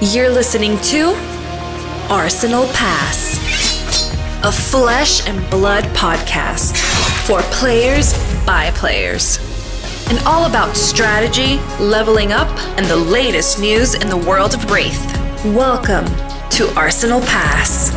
You're listening to Arsenal Pass, a flesh and blood podcast for players by players, and all about strategy, leveling up, and the latest news in the world of Wraith. Welcome to Arsenal Pass.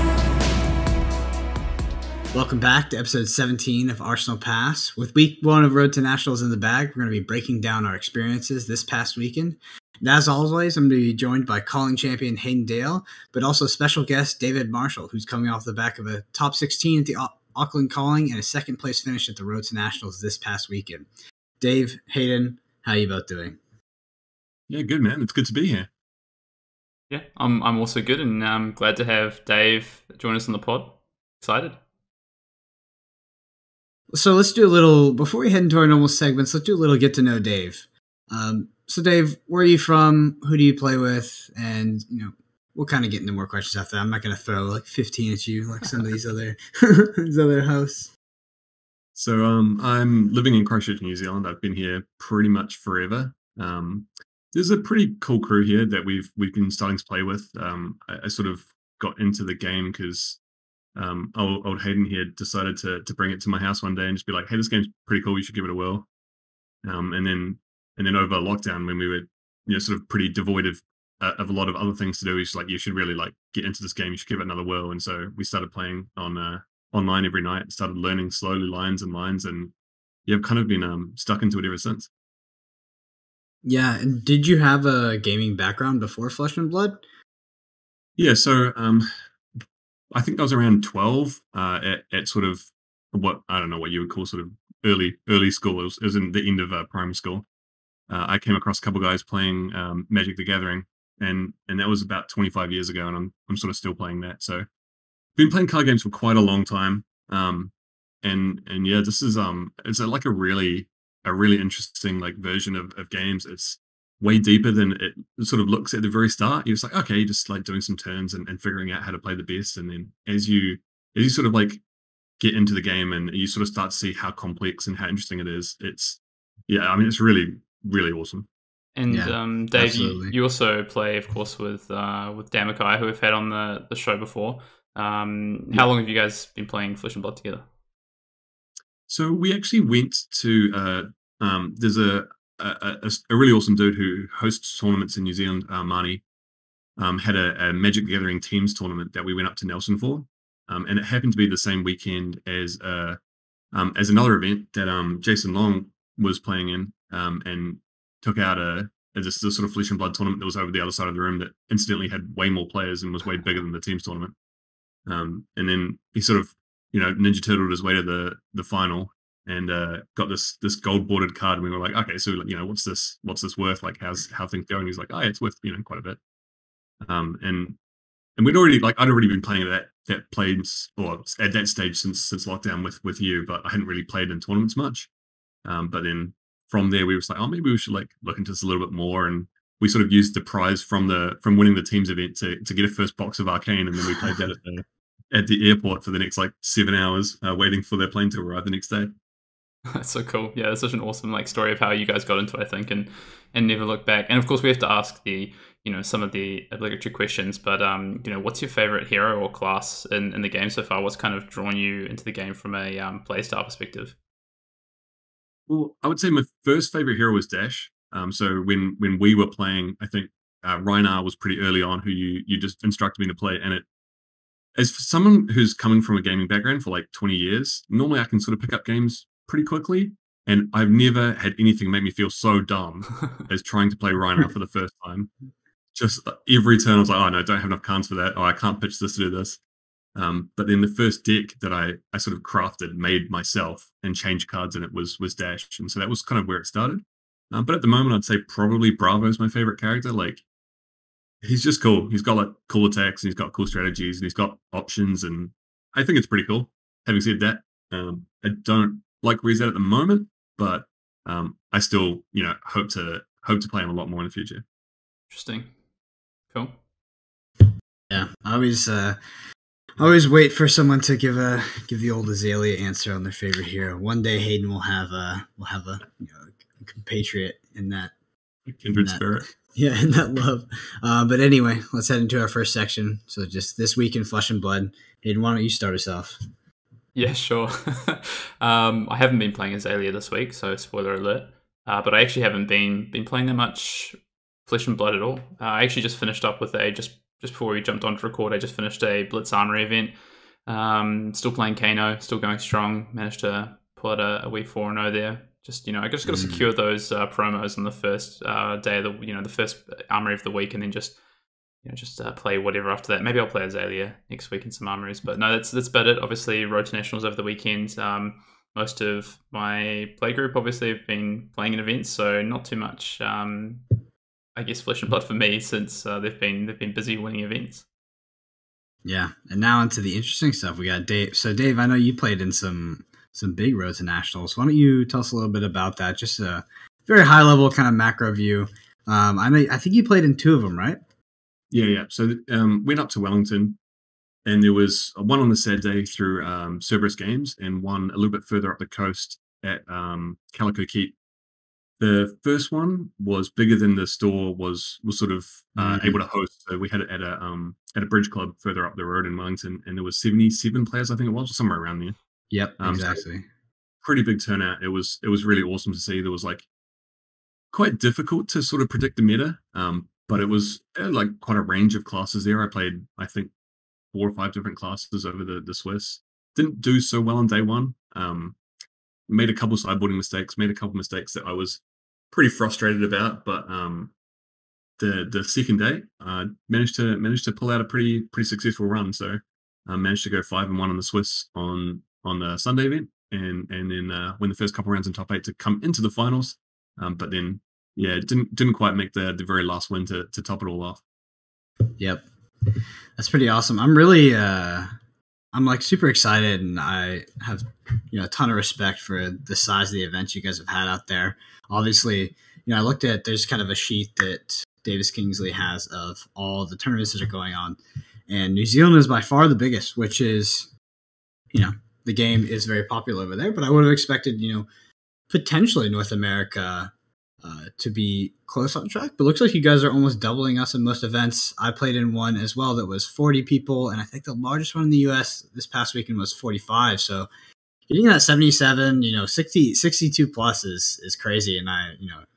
Welcome back to episode 17 of Arsenal Pass. With week 1 of Road to Nationals in the bag, we're going to be breaking down our experiences this past weekend. And as always, I'm going to be joined by Calling champion Hayden Dale, but also special guest David Marshall, who's coming off the back of a top 16 at the Auckland Calling and a second place finish at the Road to Nationals this past weekend. Dave, Hayden, how are you both doing? Yeah, good, man. It's good to be here. Yeah, I'm also good, and I'm glad to have Dave join us on the pod. Excited. So let's do a little, before we head into our normal segments, let's do a little get to know Dave. So Dave, where are you from? Who do you play with? And, we'll kind of get into more questions after that. I'm not going to throw like 15 at you like some of these other hosts. So I'm living in Christchurch, New Zealand. I've been here pretty much forever. There's a pretty cool crew here that we've been starting to play with. I sort of got into the game because old Hayden here decided to bring it to my house one day and just be like, hey, this game's pretty cool. You should give it a whirl. And then over lockdown, when we were sort of pretty devoid of a lot of other things to do, he's like, you should really get into this game. You should give it another whirl. And so we started playing on online every night. Started learning slowly lines, and I've kind of been stuck into it ever since. Yeah, and did you have a gaming background before Flesh and Blood? Yeah, so I think I was around 12 at sort of what I don't know what you would call sort of early school. It was in the end of primary school. I came across a couple guys playing Magic the Gathering, and that was about 25 years ago, and I'm sort of still playing that. So been playing card games for quite a long time. And yeah, this is it's like a really interesting version of games. It's way deeper than it sort of looks at the very start. You're just like, okay, you're just doing some turns and figuring out how to play the best. And then as you sort of get into the game and you sort of start to see how complex and how interesting it is, it's really, really awesome. And yeah, Dave, you also play, of course, with Damakai, who we've had on the show before. How long have you guys been playing Flesh and Blood together? So we actually went to there's a really awesome dude who hosts tournaments in New Zealand, Marnie, had a Magic the Gathering teams tournament that we went up to Nelson for, and it happened to be the same weekend as another event that Jason Long was playing in, and took out this sort of Flesh and Blood tournament that was over the other side of the room that incidentally had way more players and was way bigger than the teams tournament. And then he sort of Ninja Turtled his way to the final. And got this gold bordered card, and we were like, okay, so what's this worth? How things going? He's like, oh, yeah, it's worth quite a bit. And I'd already been playing that planes, or at that stage since lockdown with you, but I hadn't really played in tournaments much. But then from there we were like, oh, maybe we should look into this a little bit more, and we sort of used the prize from winning the teams event to get a first box of Arcane, and then we played that at the airport for the next 7 hours, waiting for their plane to arrive the next day. That's so cool. Yeah, it's such an awesome story of how you guys got into it, I think, and never look back. And of course, we have to ask the some of the obligatory questions. But what's your favorite hero or class in the game so far? What's kind of drawn you into the game from a playstyle perspective? Well, I would say my first favorite hero was Dash. So when we were playing, I think Rhinar was pretty early on, who you just instructed me to play, and as for someone who's coming from a gaming background for 20 years, normally I can sort of pick up games pretty quickly, and I've never had anything make me feel so dumb as trying to play Rhinar for the first time. Just every turn I was like, oh no, don't have enough cards for that, or I can't pitch this to do this. But then the first deck that I sort of crafted, made myself, and changed cards in it was Dash, and so that was kind of where it started. But at the moment, I'd say probably Bravo's my favorite character. He's just cool. He's got cool attacks, and he's got cool strategies, and he's got options, and I think it's pretty cool. Having said that, I don't like where he's at the moment, but I still hope to play him a lot more in the future. Interesting. Cool. Yeah, I always wait for someone to give the old Azalea answer on their favorite hero. One day Hayden will have a compatriot in that Kindred spirit. Yeah, and that love. But anyway, let's head into our first section. So just this week in Flesh and Blood. Hayden, why don't you start us off? Yeah, sure. I haven't been playing Azalea this week, so spoiler alert. But I actually haven't been playing that much Flesh and Blood at all. I actually just finished up with just before we jumped on to record, I just finished a Blitz Armory event. Still playing Kano, still going strong. Managed to pull out a wee 4-0 there. Just I just got to secure those promos on the first day of the first armory of the week, and then just play whatever after that. Maybe I'll play Azalea next week in some armories, but no, that's about it. Obviously, Road to Nationals over the weekend. Most of my play group obviously have been playing in events, so not too much. I guess Flesh and Blood for me since they've been busy winning events. Yeah, and now into the interesting stuff. We got Dave. So Dave, I know you played in some big Road to Nationals. Why don't you tell us a little bit about that? Just a very high level kind of macro view. I think you played in 2 of them, right? Yeah. So went up to Wellington, and there was one on the Saturday through Cerberus Games, and one a little bit further up the coast at Calico Keep. The first one was bigger than the store was sort of able to host. So we had it at a bridge club further up the road in Wellington, and there was 77 players, I think it was, or somewhere around there. Yep, exactly. So pretty big turnout. It was really awesome to see. There was quite difficult to sort of predict the meta, but it was quite a range of classes there. I played, I think, 4 or 5 different classes over the Swiss. Didn't do so well on day one. Made a couple sideboarding mistakes. Made a couple mistakes that I was pretty frustrated about, but the second day, managed to pull out a pretty successful run. So managed to go 5-1 on the Swiss on the Sunday event, and then win the first couple rounds in top 8 to come into the finals. But then didn't quite make the very last win to top it all off. Yep, that's pretty awesome. I'm really I'm super excited, and I have a ton of respect for the size of the events you guys have had out there. Obviously, I looked at, there's kind of a sheet that Davis Kingsley has of all the tournaments that are going on, and New Zealand is by far the biggest, which is, the game is very popular over there, but I would have expected, potentially North America to be close on track, but looks like you guys are almost doubling us in most events. I played in one as well that was 40 people, and I think the largest one in the US this past weekend was 45. So getting that 77, 62 plus is crazy. And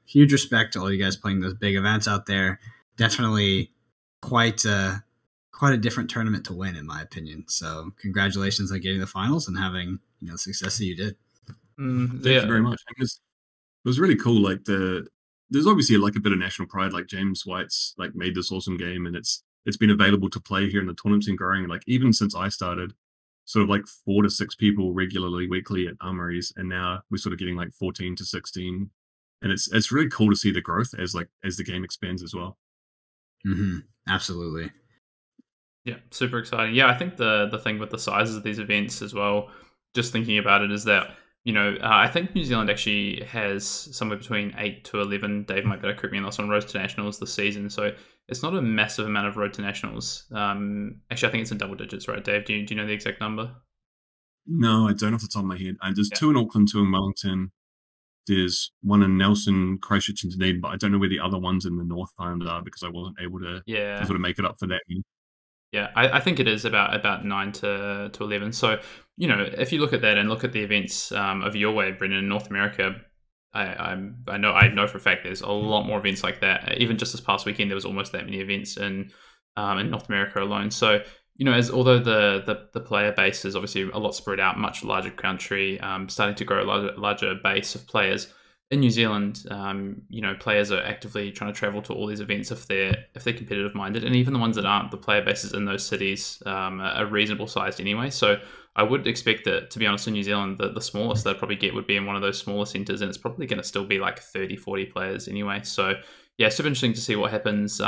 huge respect to all you guys playing those big events out there. Definitely quite a different tournament to win, in my opinion. So congratulations on getting the finals and having, the success that you did. Thank you very much. It was really cool. There's obviously a bit of national pride. James White's made this awesome game, and it's been available to play here, and the tournament's been growing. Even since I started, sort of 4 to 6 people regularly weekly at armories, and now we're sort of getting 14 to 16, and it's really cool to see the growth as the game expands as well. Mm-hmm. Absolutely. Yeah, super exciting. Yeah, I think the thing with the sizes of these events as well, just thinking about it, is that I think New Zealand actually has somewhere between 8 to 11. Dave might be able to correct me on this, on Road to Nationals this season. So it's not a massive amount of Road to Nationals. Actually, I think it's in double digits, right, Dave? Do you know the exact number? No, I don't off the top of my head. There's 2 in Auckland, 2 in Wellington. There's one in Nelson, Christchurch, and Dunedin, but I don't know where the other ones in the North Island are because I wasn't able to sort of make it up for that. Yeah, I think it is about 9 to 11. So, if you look at that and look at the events of your way, Brendan, in North America, I know for a fact there's a lot more events like that. Even just this past weekend, there was almost that many events in North America alone. So, although the player base is obviously a lot spread out, much larger country, starting to grow a larger base of players. In New Zealand, players are actively trying to travel to all these events if they're competitive minded, and even the ones that aren't, the player bases in those cities are reasonable sized anyway. So I would expect that, to be honest, in New Zealand, the smallest they'd probably get would be in one of those smaller centres, and it's probably going to still be 30, 40 players anyway. So yeah, super interesting to see what happens.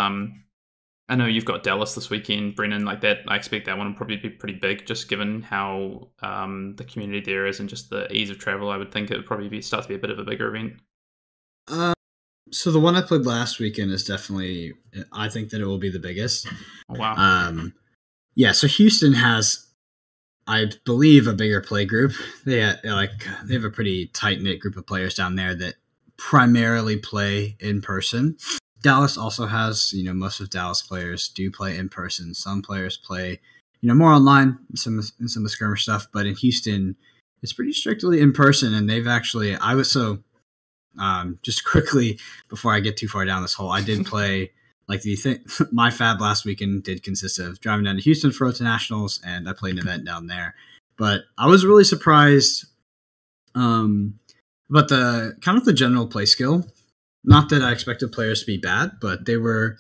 I know you've got Dallas this weekend, Brennan, that. I expect that one will probably be pretty big, just given how the community there is and just the ease of travel. I would think it would probably start to be a bit of a bigger event. So the one I played last weekend is definitely, I think that it will be the biggest. Oh, wow. Yeah, so Houston has, I believe, a bigger play group. They have a pretty tight-knit group of players down there that primarily play in person. Dallas also has, most of Dallas players do play in person. Some players play, more online, some of the skirmish stuff. But in Houston, it's pretty strictly in person. And they've actually, just quickly before I get too far down this hole, I did play my fab last weekend did consist of driving down to Houston for Road to Nationals, and I played an event down there. But I was really surprised about the kind of the general play skill. Not that I expected players to be bad, but they were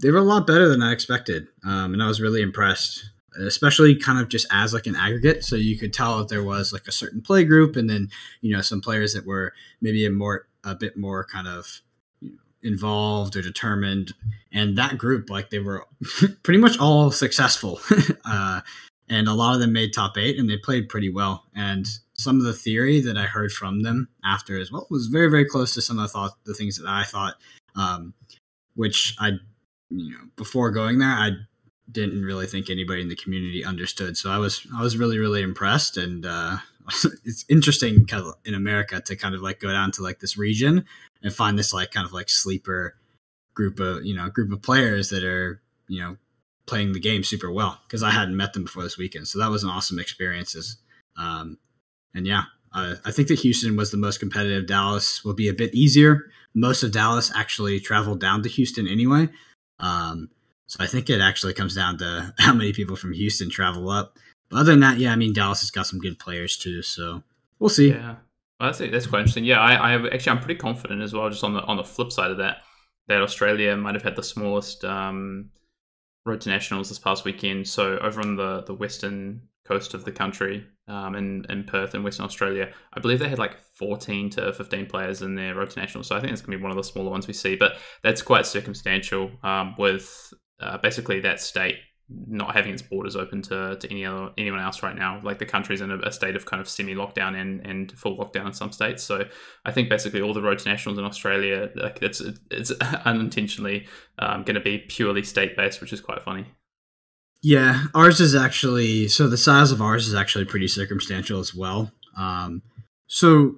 a lot better than I expected, and I was really impressed, especially kind of just as like an aggregate. So you could tell that there was like a certain play group, and then some players that were maybe a bit more kind of involved or determined, and that group, like, they were pretty much all successful, and a lot of them made top 8, and they played pretty well. And some of the theory that I heard from them after as well was very, very close to some of the things that I thought, which I, before going there, I didn't really think anybody in the community understood. So I was really, really impressed. And it's interesting kind of in America to kind of like go down to like this region and find this like kind of like sleeper group of players that are, playing the game super well, because I hadn't met them before this weekend. So that was an awesome experience. And yeah, I think that Houston was the most competitive. Dallas will be a bit easier. Most of Dallas actually traveled down to Houston anyway. So I think it actually comes down to how many people from Houston travel up. But other than that, yeah, I mean, Dallas has got some good players too. So we'll see. Yeah, well, that's quite interesting. Yeah, I'm pretty confident as well. Just on the flip side of that Australia might have had the smallest Road to Nationals this past weekend. So over on the western coast of the country, in Perth in Western Australia, I believe they had like 14 to 15 players in their Road to Nationals. So I think it's going to be one of the smaller ones we see, but that's quite circumstantial, with basically that state not having its borders open to anyone else right now. Like, the country's in a state of kind of semi-lockdown and full lockdown in some states. So I think basically all the Road to Nationals in Australia, like, it's unintentionally going to be purely state-based, which is quite funny. Yeah, ours is actually, so the size of ours is actually pretty circumstantial as well. So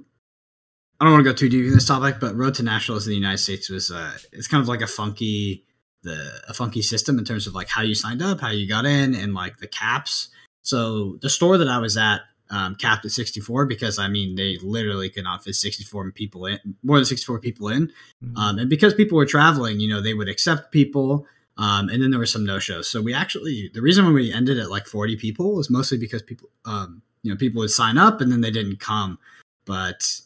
I don't want to go too deep in this topic, but Road to Nationals in the United States was it's kind of like a funky system in terms of like how you signed up, how you got in, and like the caps. So the store that I was at capped at 64 because, I mean, they literally could not fit 64 people in, more than 64 people in. Mm-hmm. And because people were traveling, they would accept people. And then there were some no-shows. So the reason when we ended at like 40 people was mostly because people, people would sign up and then they didn't come. But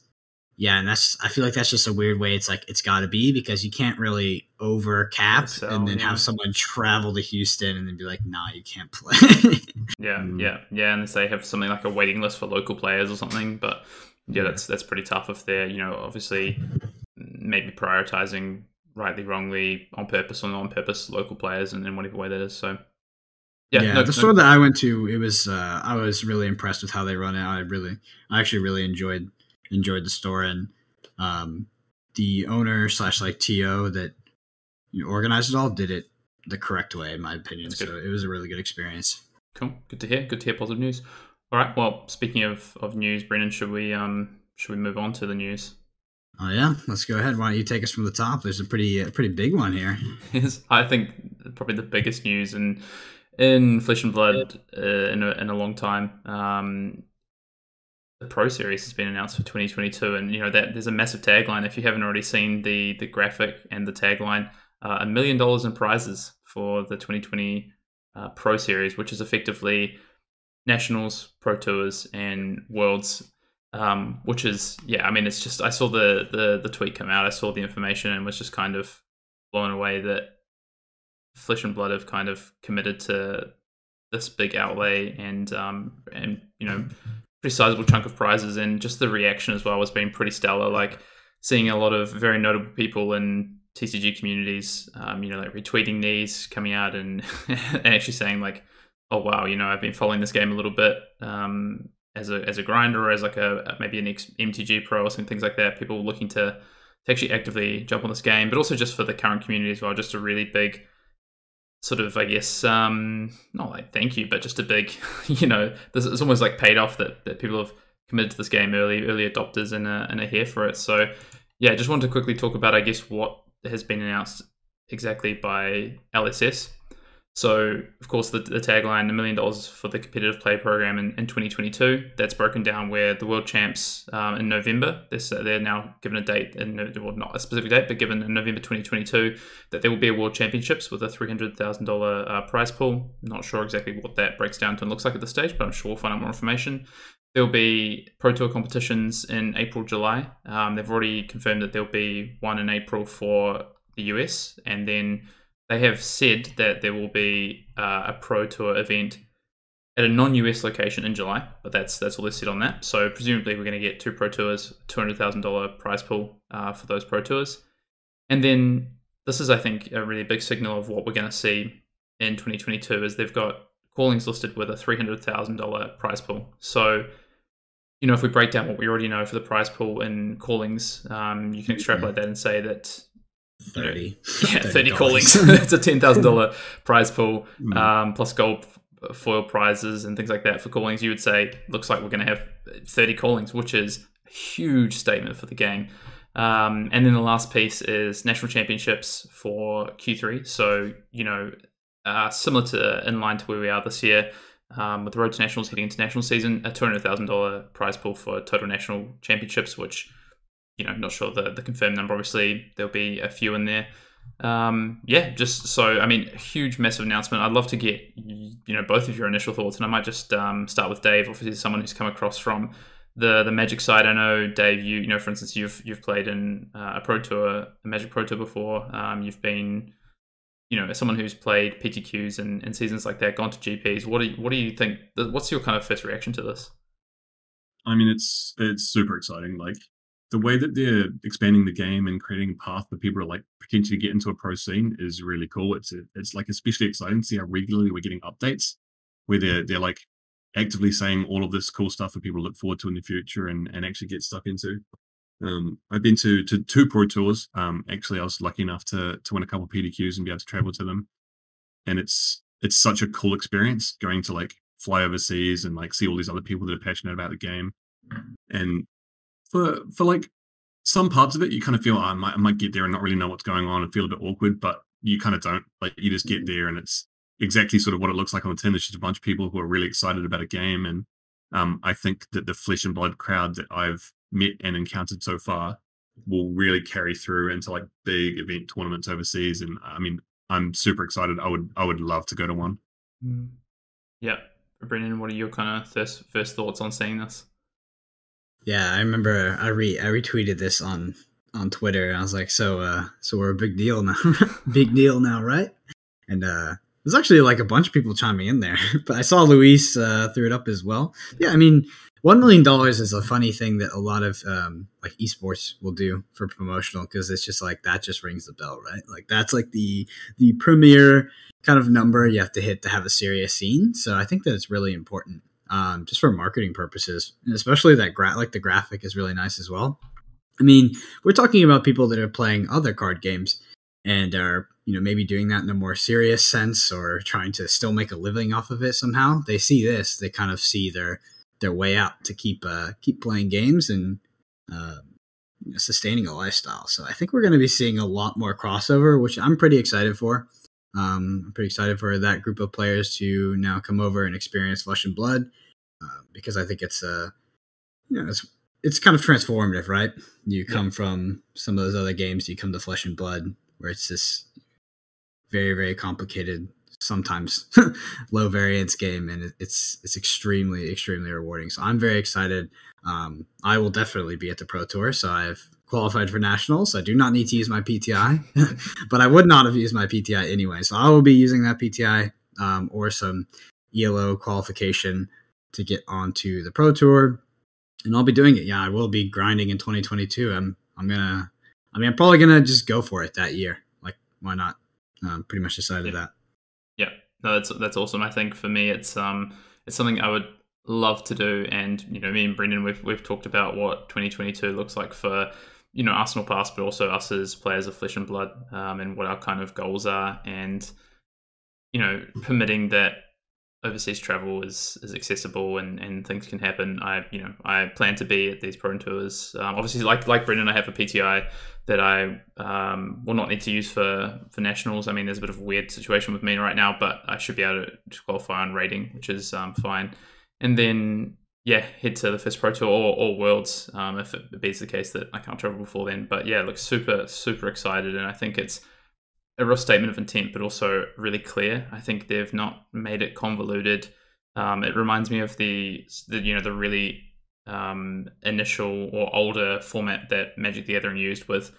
yeah, and I feel like that's just a weird way. It's like, it's got to be, because you can't really over cap and then have someone travel to Houston and then be like, nah, you can't play. Yeah. And they have something like a waiting list for local players or something. But yeah, that's pretty tough if they're, obviously maybe prioritizing rightly, wrongly, on purpose or not on purpose, local players, and in whatever way that is. So the store that I went to, it was I was really impressed with how they run it. I actually really enjoyed the store, and the owner / like TO that organized it all did it the correct way, in my opinion. So it was a really good experience. Cool, good to hear positive news. All right, well, speaking of news, Brennan, should we move on to the news? Oh yeah, let's go ahead. Why don't you take us from the top? There's a pretty big one here. I think probably the biggest news in Flesh and Blood in a long time. The Pro Series has been announced for 2022, and that there's a massive tagline. If you haven't already seen the graphic and the tagline, $1 million in prizes for the 2020 Pro Series, which is effectively Nationals, Pro Tours, and Worlds. Which is, yeah, I mean, it's just, I saw the tweet come out, I saw the information, and was just kind of blown away that Flesh and Blood have kind of committed to this big outlay and pretty sizable chunk of prizes, and just the reaction as well has been pretty stellar. Like, seeing a lot of very notable people in TCG communities, like retweeting these, coming out and actually saying like, oh wow, I've been following this game a little bit, as a grinder, or as like maybe an MTG pro or some things like that. People looking to actually actively jump on this game, but also just for the current community as well. Just a really big sort of, I guess, not like thank you, but just a big, it's almost like paid off that people have committed to this game, early adopters, and are here for it. So yeah, just wanted to quickly talk about, I guess, what has been announced exactly by LSS. So, of course, the tagline, $1 million for the competitive play program in 2022. That's broken down where the world champs in November. They're now given a date, well, not a specific date, but given in November 2022, that there will be a world championships with a $300,000 prize pool. Not sure exactly what that breaks down to and looks like at this stage, but I'm sure we'll find out more information. There'll be Pro Tour competitions in April, July. They've already confirmed that there'll be one in April for the US, and then they have said that there will be a Pro Tour event at a non-US location in July, but that's all they said on that. So presumably we're going to get 2 Pro Tours, $200,000 prize pool for those Pro Tours. And then this is, I think, a really big signal of what we're going to see in 2022 is they've got Callings listed with a $300,000 prize pool. So, you know, if we break down what we already know for the prize pool in Callings, you can extrapolate that and say that 30. 30 Callings. It's a $10,000 prize pool, plus gold foil prizes and things like that for Callings. You would say, looks like we're going to have 30 Callings, which is a huge statement for the game. And then the last piece is national championships for Q3. So, you know, similar to in line to where we are this year, with the Road to Nationals heading into national season, a $200,000 prize pool for total national championships, which, you know, not sure the confirmed number. Obviously, there'll be a few in there. Yeah, just so, I mean, huge, massive announcement. I'd love to get, you know, both of your initial thoughts, and I might just start with Dave. Obviously, someone who's come across from the Magic side. I know, Dave, you know, for instance, you've played in a Pro Tour, a Magic Pro Tour before. You've been, you know, as someone who's played PTQs and seasons like that, gone to GPs. What do you think? What's your kind of first reaction to this? I mean, it's super exciting. Like, the way that they're expanding the game and creating a path for people to like potentially get into a pro scene is really cool. It's like especially exciting to see how regularly we're getting updates where they're like actively saying all of this cool stuff for people to look forward to in the future and actually get stuck into. I've been to 2 Pro Tours. Actually, I was lucky enough to win a couple of PDQs and be able to travel to them. And it's such a cool experience going to like fly overseas and like see all these other people that are passionate about the game. And for like some parts of it, you kind of feel, I might get there and not really know what's going on and feel a bit awkward, but you kind of don't. Like, you just get there and it's exactly sort of what it looks like on the tin. There's just a bunch of people who are really excited about a game. And I think that the flesh and blood crowd that I've met and encountered so far will really carry through into like big event tournaments overseas. And I mean, I'm super excited. I would love to go to one. Yeah. Brendan, what are your kind of first thoughts on seeing this? Yeah, I remember I retweeted this on Twitter, and I was like, so we're a big deal now. Big deal now, right? And there's actually like a bunch of people chiming in there. But I saw Luis threw it up as well. Yeah, I mean, $1 million is a funny thing that a lot of like esports will do for promotional, because it's just like, that just rings the bell, right? Like, that's like the premier kind of number you have to hit to have a serious scene. So I think that it's really important. Just for marketing purposes, and especially that like the graphic is really nice as well. I mean, we're talking about people that are playing other card games and are, you know, maybe doing that in a more serious sense or trying to still make a living off of it somehow. They see this, they kind of see their way out to keep playing games and you know, sustaining a lifestyle. So I think we're going to be seeing a lot more crossover, which I'm pretty excited for. I'm pretty excited for that group of players to now come over and experience Flesh and Blood, because I think it's you know, it's kind of transformative, right? You come from some of those other games, you come to Flesh and Blood, where it's this very, very complicated, sometimes low variance game, and it's extremely, extremely rewarding. So I'm very excited. I will definitely be at the Pro Tour, so I've qualified for nationals. I do not need to use my PTI, but I would not have used my PTI anyway. So I will be using that PTI or some ELO qualification to get onto the Pro Tour, and I'll be doing it. Yeah, I will be grinding in 2022. I'm probably gonna just go for it that year. Like, why not? Pretty much decided that. Yeah, no, that's awesome. I think for me, it's something I would love to do, and you know, me and Brendan, we've talked about what 2022 looks like for, you know, Arsenal Pass, but also us as players of Flesh and Blood, and what our kind of goals are, and you know, permitting that overseas travel is accessible and things can happen, I plan to be at these pro tours. Obviously, like Brendan, I have a PTI that I will not need to use for nationals. I mean, there's a bit of a weird situation with me right now, but I should be able to qualify on rating, which is fine. And then head to the first pro tour or worlds if it be the case that I can't travel before then. But look, super excited, and I think it's a real statement of intent, but also really clear. I think they've not made it convoluted. It reminds me of the really initial or older format that Magic the Gathering used with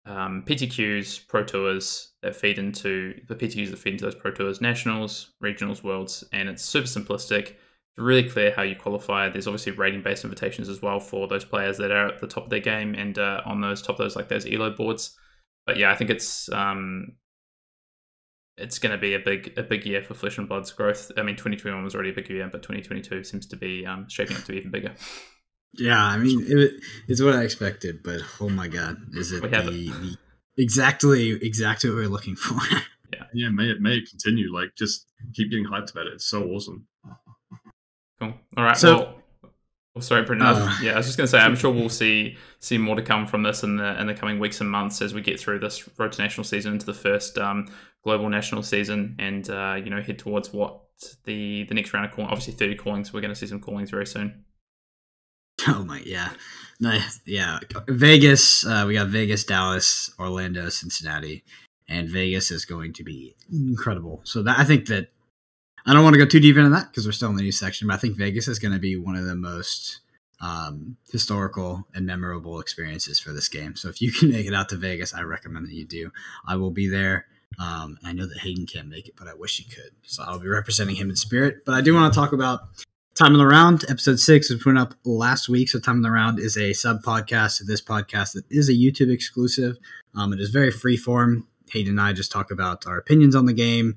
PTQs, Pro Tours that feed into those Pro Tours, Nationals, Regionals, Worlds, and it's super simplistic. It's really clear how you qualify. There's obviously rating-based invitations as well for those players that are at the top of their game and on those ELO boards. But I think it's going to be a big year for Flesh and Blood's growth. I mean, 2021 was already a big year, but 2022 seems to be shaping up to be even bigger. Yeah, I mean, it's what I expected, but oh my god, is it the exactly what we're looking for? Yeah, may it continue. Like, just keep getting hyped about it. It's so awesome. Cool. All right. So, sorry, Brendan. I was just going to say, I'm sure we'll see more to come from this in the coming weeks and months as we get through this Road to National season into the first global national season, and head towards what the next round of calling. Obviously, 30 callings. We're going to see some callings very soon. Oh my, nice, Vegas. We got Vegas, Dallas, Orlando, Cincinnati, and Vegas is going to be incredible. So I think that. I don't want to go too deep into that because we're still in the news section, but I think Vegas is going to be one of the most historical and memorable experiences for this game. So if you can make it out to Vegas, I recommend that you do. I will be there. I know that Hayden can't make it, but I wish he could. So I'll be representing him in spirit. But I do want to talk about Time of the Round. Episode 6 was put up last week. So Time of the Round is a sub-podcast to this podcast that is a YouTube exclusive. It is very freeform. Hayden and I just talk about our opinions on the game.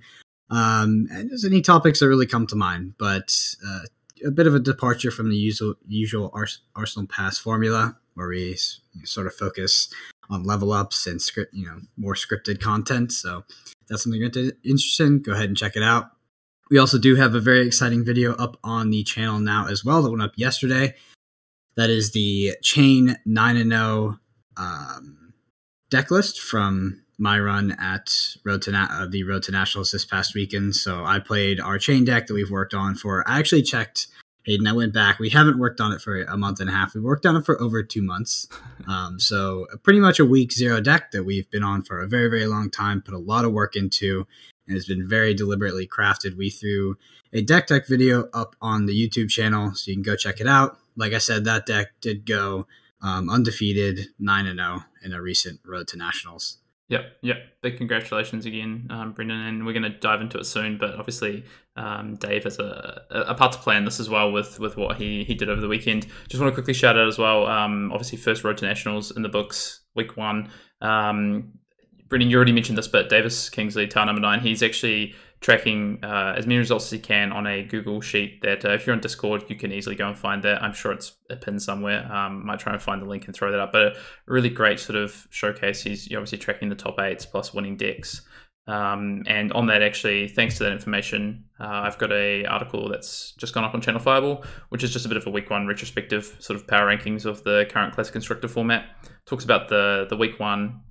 And there's any topics that really come to mind, but a bit of a departure from the usual Arsenal Pass formula, where we sort of focus on level ups and more scripted content. So if that's something you're interested in, go ahead and check it out. We also do have a very exciting video up on the channel now as well that went up yesterday. That is the Chain 9-0 deck list from my run at the Road to Nationals this past weekend. So I played our chain deck that we've worked on for, I actually checked, Hayden, I went back. We haven't worked on it for a month and a half. We've worked on it for over 2 months. So pretty much a week zero deck that we've been on for a very, very long time, put a lot of work into, and it's been very deliberately crafted. We threw a deck video up on the YouTube channel, so you can go check it out. Like I said, that deck did go undefeated 9-0 in a recent Road to Nationals. Yep. Big congratulations again, Brendan, and we're going to dive into it soon. But obviously, Dave has a part to play in this as well with what he did over the weekend. Just want to quickly shout out as well. Obviously, first Road to Nationals in the books, week 1. Brendan, you already mentioned this, but Davis Kingsley, tile number 9, he's actually tracking as many results as he can on a Google sheet that if you're on Discord, you can easily go and find that. I'm sure it's a pin somewhere. Might try and find the link and throw that up. But a really great sort of showcase. He's obviously tracking the top 8s plus winning decks. And on that, actually, thanks to that information, I've got a article that's just gone up on Channel Fireball, which is just a bit of a week 1 retrospective sort of power rankings of the current Classic Constructor format. Talks about the week 1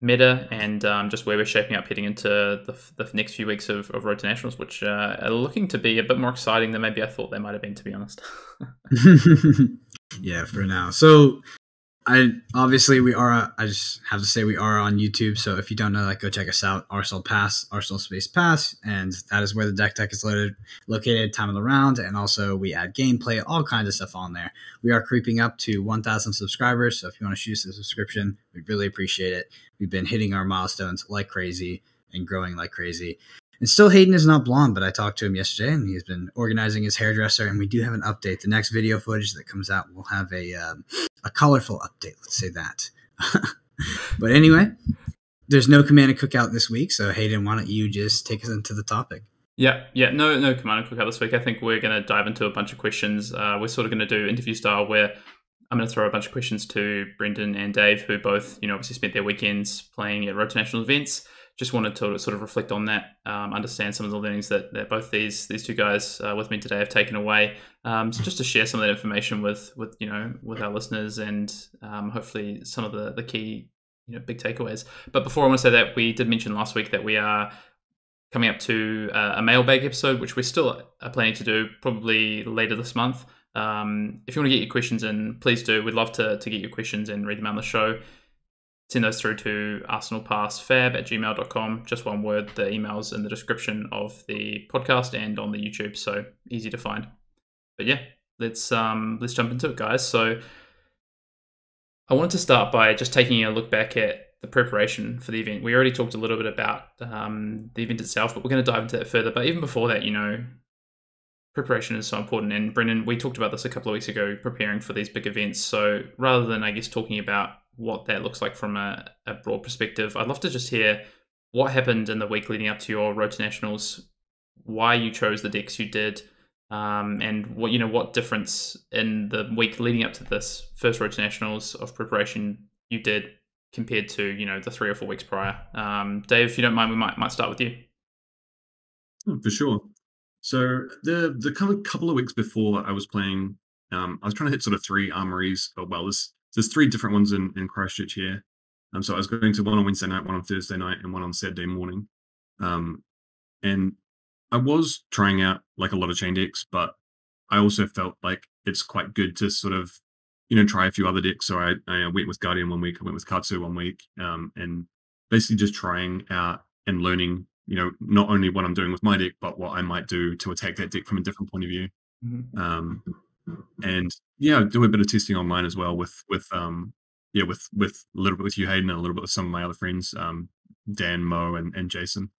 meta and just where we're shaping up heading into the next few weeks of Road to Nationals, which are looking to be a bit more exciting than maybe I thought they might have been, to be honest. Yeah, for now. So I just have to say we are on YouTube. So if you don't know that, go check us out. Arsenal Space Pass, and that is where the deck is located, Time of the Round, and also we add gameplay, all kinds of stuff on there. We are creeping up to 1,000 subscribers, so if you want to shoot us a subscription, we'd really appreciate it. We've been hitting our milestones like crazy and growing like crazy. And still, Hayden is not blonde, but I talked to him yesterday, and he's been organizing his hairdresser, and we do have an update. The next video footage that comes out will have a colorful update, let's say that. But anyway, there's no Command and Cookout this week, so Hayden, why don't you just take us into the topic? Yeah, no Command and Cookout this week. I think we're going to dive into a bunch of questions. We're sort of going to do interview style, where I'm going to throw a bunch of questions to Brendan and Dave, who both, obviously spent their weekends playing at Road to National events. just wanted to sort of reflect on that, understand some of the learnings that both these two guys with me today have taken away. So just to share some of that information with our listeners, and hopefully some of the key big takeaways. But before, I want to say that we did mention last week that we are coming up to a mailbag episode, which we're still planning to do probably later this month. If you want to get your questions in, please do. We'd love to get your questions and read them on the show. Send those through to arsenalpassfab@gmail.com. Just one word. The email's in the description of the podcast and on the YouTube, so easy to find. But yeah, let's jump into it, guys. So I wanted to start by just taking a look back at the preparation for the event. We already talked a little bit about the event itself, but we're going to dive into that further. But even before that, preparation is so important. And Brendan, we talked about this a couple of weeks ago, preparing for these big events. So rather than, I guess, talking about what that looks like from a broad perspective, I'd love to just hear what happened in the week leading up to your Road to Nationals, why you chose the decks you did, and what difference in the week leading up to this first Road to Nationals of preparation you did compared to the 3 or 4 weeks prior. Dave, if you don't mind, we might start with you. Oh, for sure. So the couple of weeks before I was playing, I was trying to hit sort of 3 armories. Well, there's 3 different ones in Christchurch here. So I was going to one on Wednesday night, one on Thursday night, and one on Saturday morning. And I was trying out like a lot of chain decks, but I also felt like it's quite good to sort of, try a few other decks. So I went with Guardian one week, I went with Katsu one week, and basically just trying out and learning, not only what I'm doing with my deck, but what I might do to attack that deck from a different point of view. Mm-hmm. And yeah, do a bit of testing online as well with a little bit with you, Hayden, and a little bit with some of my other friends, Dan, Mo, and Jason.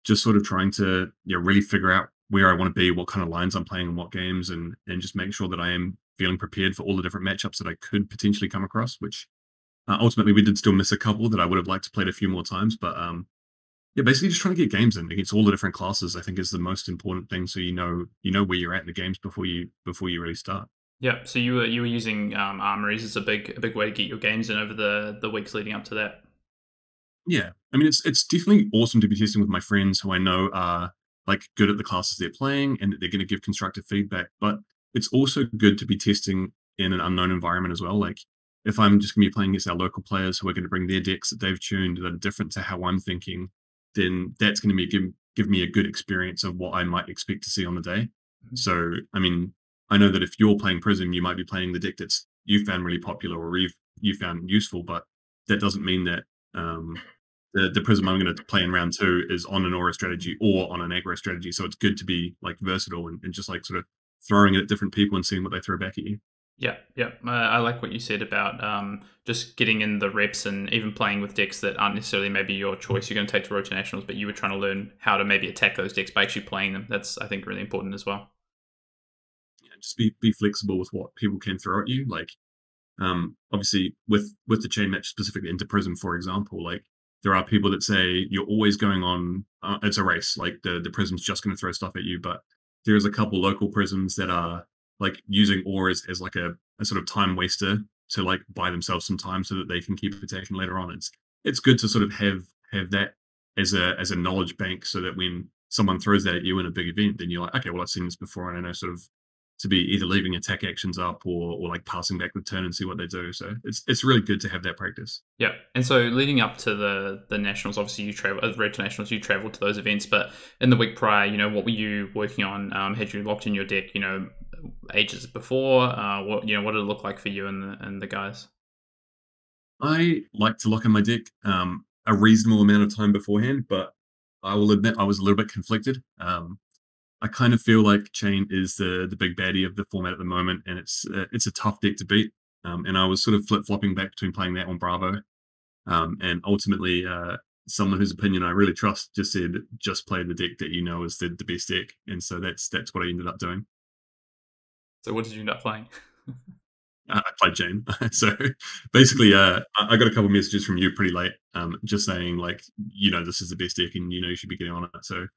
Just sort of trying to really figure out where I want to be, what kind of lines I'm playing in what games, and just make sure that I am feeling prepared for all the different matchups that I could potentially come across, which ultimately we did still miss a couple that I would have liked to play a few more times. But basically just trying to get games in against all the different classes, I think, is the most important thing. So you know where you're at in the games before you really start. Yeah. So you were using armories as a big way to get your games in over the weeks leading up to that. Yeah, I mean it's definitely awesome to be testing with my friends who I know are like good at the classes they're playing and that they're going to give constructive feedback. But it's also good to be testing in an unknown environment as well. Like if I'm just going to be playing against our local players who are going to bring their decks that they've tuned that are different to how I'm thinking, then that's going to give me a good experience of what I might expect to see on the day. Mm-hmm. So, I mean, I know that if you're playing Prism, you might be playing the deck that's you found really popular or you found useful, but that doesn't mean that the Prism I'm going to play in round 2 is on an aura strategy or on an aggro strategy. So it's good to be like versatile and just like sort of throwing it at different people and seeing what they throw back at you. Yeah. I like what you said about just getting in the reps and even playing with decks that aren't necessarily maybe your choice you're going to take to Road to Nationals, but you were trying to learn how to maybe attack those decks by actually playing them. That's, I think, really important as well. Yeah, just be flexible with what people can throw at you. Like, obviously, with the chain match specifically into Prism, for example, like there are people that say you're always going on. It's a race. Like the Prism's just going to throw stuff at you, but there's a couple local Prisms that are like using auras as like a sort of time waster to like buy themselves some time so that they can keep attacking later on. It's good to sort of have that as a knowledge bank so that when someone throws that at you in a big event, then you're like, okay, well, I've seen this before and I know sort of to be either leaving attack actions up or like passing back the turn and see what they do. So it's really good to have that practice. Yeah. And so leading up to the Nationals, obviously you travel as Road to Nationals, you traveled to those events, but in the week prior, what were you working on? Had you locked in your deck, ages before? What did it look like for you and the guys? I like to lock in my deck a reasonable amount of time beforehand, but I will admit I was a little bit conflicted. I kind of feel like Chain is the big baddie of the format at the moment, and it's a tough deck to beat. And I was sort of flip-flopping back between playing that on Bravo, and ultimately someone whose opinion I really trust just said, just play the deck that is the best deck, and so that's what I ended up doing. So what did you end up playing? I played Chain. So basically, I got a couple of messages from you pretty late, just saying like, this is the best deck, and you should be getting on it. So.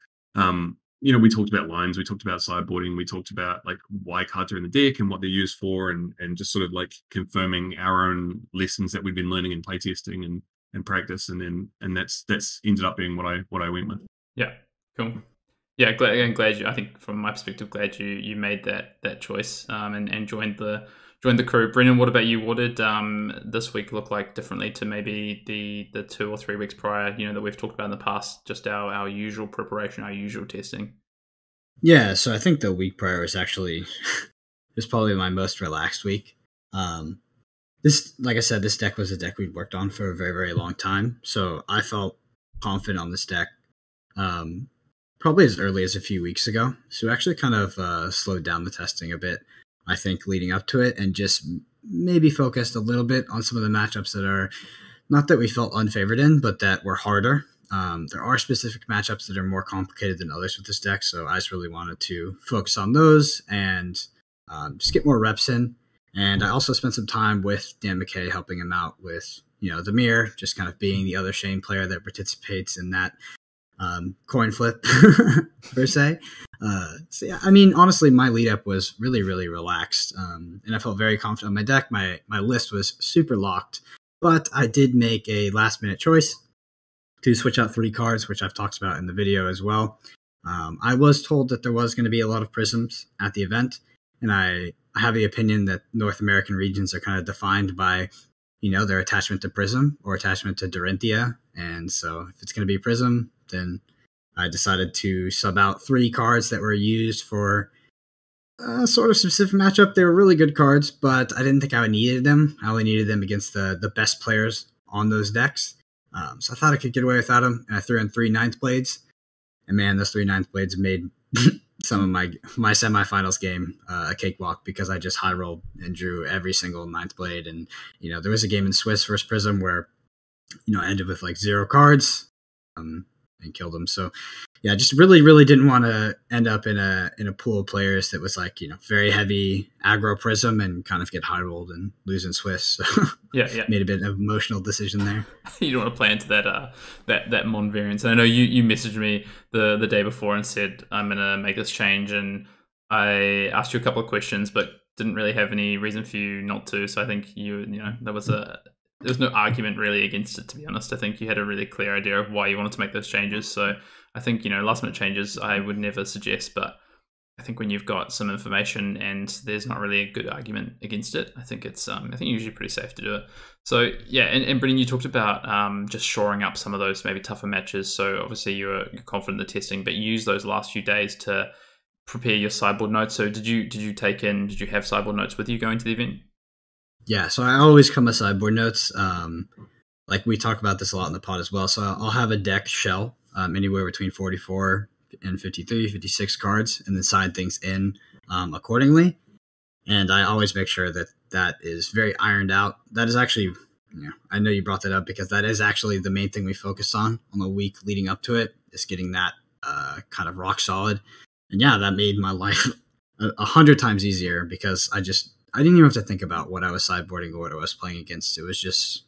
We talked about lines, we talked about sideboarding, we talked about like why cards are in the deck and what they're used for, and just sort of like confirming our own lessons that we've been learning in playtesting and and practice, and that's ended up being what I went with. Yeah, cool. Yeah, glad you. I think from my perspective, glad you made that choice and joined the crew. Brennan, what about you? What did this week look like differently to maybe the 2 or 3 weeks prior? That we've talked about in the past. Just our usual preparation, our usual testing. Yeah, so I think the week prior was actually was probably my most relaxed week. This, like I said, this deck was a deck we'd worked on for a very, very long time. So I felt confident on this deck probably as early as a few weeks ago. So we actually kind of slowed down the testing a bit, I think, leading up to it, and just maybe focused a little bit on some of the matchups that are not that we felt unfavored in, but that were harder. There are specific matchups that are more complicated than others with this deck, so I just really wanted to focus on those and just get more reps in. And I also spent some time with Dan McKay, helping him out with, the mirror, just kind of being the other Shane player that participates in that coin flip, per se. So yeah, I mean, honestly, my lead up was really, really relaxed. And I felt very confident on my deck. My list was super locked, but I did make a last minute choice to switch out 3 cards, which I've talked about in the video as well. I was told that there was going to be a lot of prisms at the event, and I have the opinion that North American regions are kind of defined by, their attachment to Prism or attachment to Dorinthia. And so if it's going to be Prism, then I decided to sub out 3 cards that were used for a sort of specific matchup. They were really good cards, but I didn't think I needed them. I only needed them against the best players on those decks. So I thought I could get away without them, and I threw in 3 9th blades. And man, those 3 9th blades made some of my semifinals game a cakewalk, because I just high rolled and drew every single 9th blade. And there was a game in Swiss versus Prism where I ended with like 0 cards and killed them. So yeah, just really, really didn't want to end up in a pool of players that was like very heavy aggro Prism and kind of get high rolled and lose in Swiss. So yeah, made a bit of an emotional decision there. You don't want to play into that Mon variance. And I know you messaged me the day before and said I'm gonna make this change, and I asked you a couple of questions, but didn't really have any reason for you not to. So I think there's no argument really against it, to be honest. I think you had a really clear idea of why you wanted to make those changes. So I think, last minute changes I would never suggest, but I think when you've got some information and there's not really a good argument against it, I think it's usually pretty safe to do it. So yeah, and Brennan, you talked about just shoring up some of those maybe tougher matches. So obviously you're confident in the testing, but you use those last few days to prepare your sideboard notes. So did you have sideboard notes with you going to the event? Yeah, so I always come with sideboard notes. Like we talk about this a lot in the pod as well. So I'll have a deck shell, anywhere between 44 and 53, 56 cards, and then side things in accordingly. And I always make sure that is very ironed out. That is actually, I know you brought that up, because that is actually the main thing we focused on the week leading up to it, is getting that kind of rock solid. And yeah, that made my life 100 times easier, because I didn't even have to think about what I was sideboarding or what I was playing against. It was just,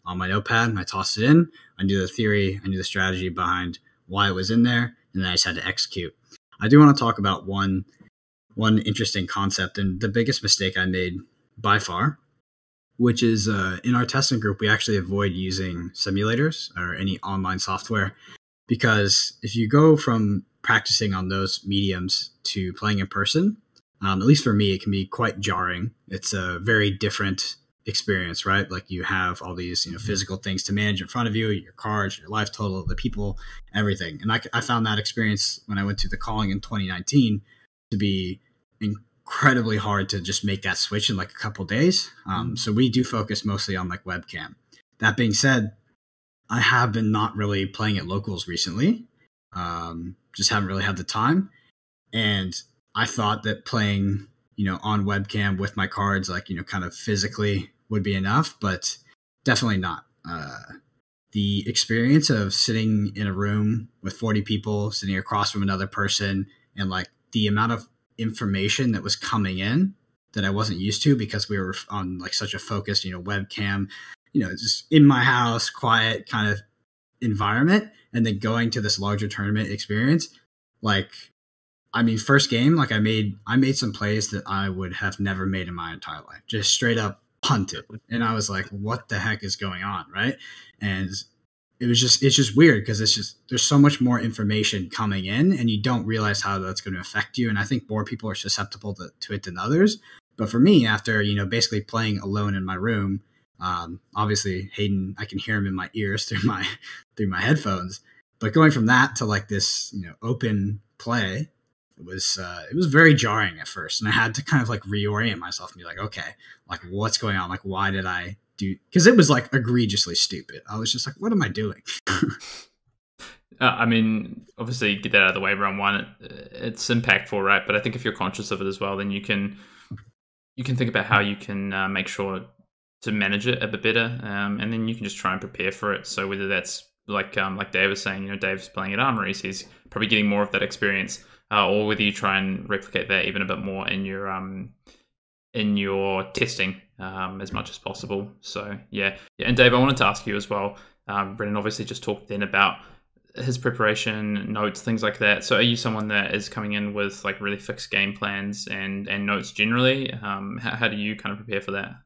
on my notepad, and I tossed it in. I knew the theory, I knew the strategy behind why it was in there, and then I just had to execute. I do want to talk about one interesting concept, and the biggest mistake I made by far, which is in our testing group, we actually avoid using simulators or any online software, because if you go from practicing on those mediums to playing in person, at least for me, it can be quite jarring. It's a very different experience, right? Like you have all these, physical things to manage in front of you, your cards, your life total, the people, everything. And I found that experience when I went to the Calling in 2019 to be incredibly hard to just make that switch in like a couple days. So we do focus mostly on like webcam. That being said, I have been not really playing at locals recently. Just haven't really had the time. And I thought that playing, on webcam with my cards, like, kind of physically would be enough, but definitely not. The experience of sitting in a room with 40 people, sitting across from another person, and like the amount of information that was coming in that I wasn't used to, because we were on like such a focused, webcam, just in my house, quiet kind of environment, and then going to this larger tournament experience, like, I mean, first game, like I made some plays that I would have never made in my entire life. Just straight up punted. And I was like, what the heck is going on, right? And it's just weird because there's so much more information coming in and you don't realize how that's going to affect you. And I think more people are susceptible to it than others. But for me, after, basically playing alone in my room, obviously Hayden, I can hear him in my ears through my headphones. But going from that to like this, open play, it was very jarring at first. And I had to kind of like reorient myself and be like, okay, like what's going on? Like, why did I do? Because it was like egregiously stupid. I was just like, what am I doing? I mean, obviously get that out of the way, round one. It's impactful, right? But I think if you're conscious of it as well, then you can think about how you can make sure to manage it a bit better, and then you can just try and prepare for it. So whether that's like Dave was saying, Dave's playing at Armories, he's probably getting more of that experience, or whether you try and replicate that even a bit more in your testing as much as possible. So yeah. And Dave, I wanted to ask you as well. Brendan obviously just talked then about his preparation, notes, things like that. So are you someone that is coming in with like really fixed game plans and notes generally? How do you kind of prepare for that?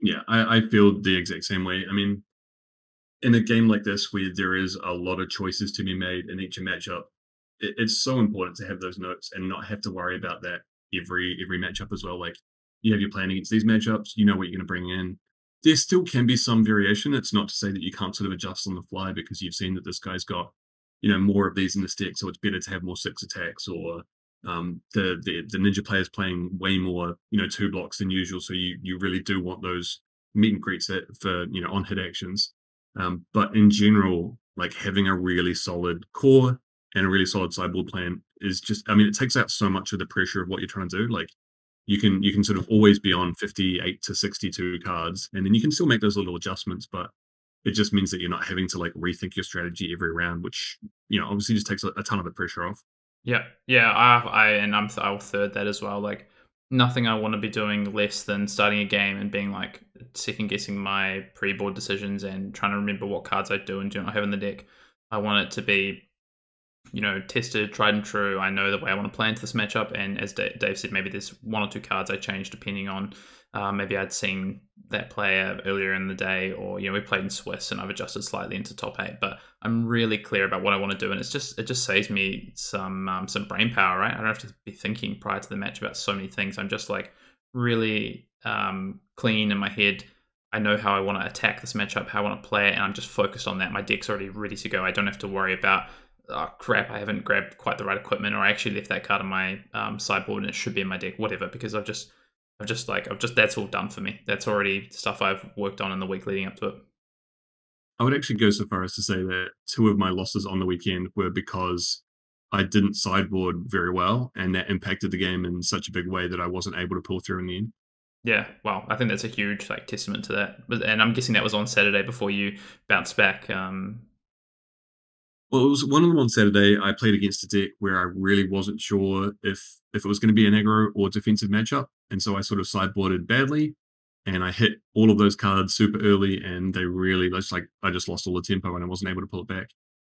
Yeah, I feel the exact same way. I mean, in a game like this where there is a lot of choices to be made in each matchup, it's so important to have those notes and not have to worry about that every matchup as well. Like, you have your plan against these matchups, you know what you're going to bring in. There still can be some variation. It's not to say that you can't sort of adjust on the fly because you've seen that this guy's got, more of these in the deck, so it's better to have more 6 attacks, or the ninja player's playing way more, 2 blocks than usual, so you really do want those meet and greets for on hit actions. But in general, like having a really solid core and a really solid sideboard plan is just, I mean, it takes out so much of the pressure of what you're trying to do. Like, you can sort of always be on 58 to 62 cards, and then you can still make those little adjustments, but it just means that you're not having to like rethink your strategy every round, which obviously just takes a ton of the pressure off. Yeah, I'll third that as well. Like, nothing I want to be doing less than starting a game and being like second guessing my pre-board decisions and trying to remember what cards I do and do not have in the deck. I want it to be tested, tried and true. I know the way I want to play into this matchup, and as Dave said, maybe there's 1 or 2 cards I change depending on maybe I'd seen that player earlier in the day, or we played in Swiss and I've adjusted slightly into top 8. But I'm really clear about what I want to do, and it just saves me some brain power, right? I don't have to be thinking prior to the match about so many things. I'm just like really clean in my head. I know how I want to attack this matchup, how I want to play it, and I'm just focused on that. My deck's already ready to go. I don't have to worry about, oh crap, I haven't grabbed quite the right equipment, or I actually left that card on my sideboard and it should be in my deck, whatever, because I've just that's all done for me. That's already stuff I've worked on in the week leading up to it. I would actually go so far as to say that 2 of my losses on the weekend were because I didn't sideboard very well, and that impacted the game in such a big way that I wasn't able to pull through in the end. Yeah, well, I think that's a huge testament to that. And I'm guessing that was on Saturday before you bounced back. Well, it was one of them on Saturday. I played against a deck where I really wasn't sure if it was going to be an aggro or defensive matchup, and so I sort of sideboarded badly, and I hit all of those cards super early, and they really I just lost all the tempo and I wasn't able to pull it back.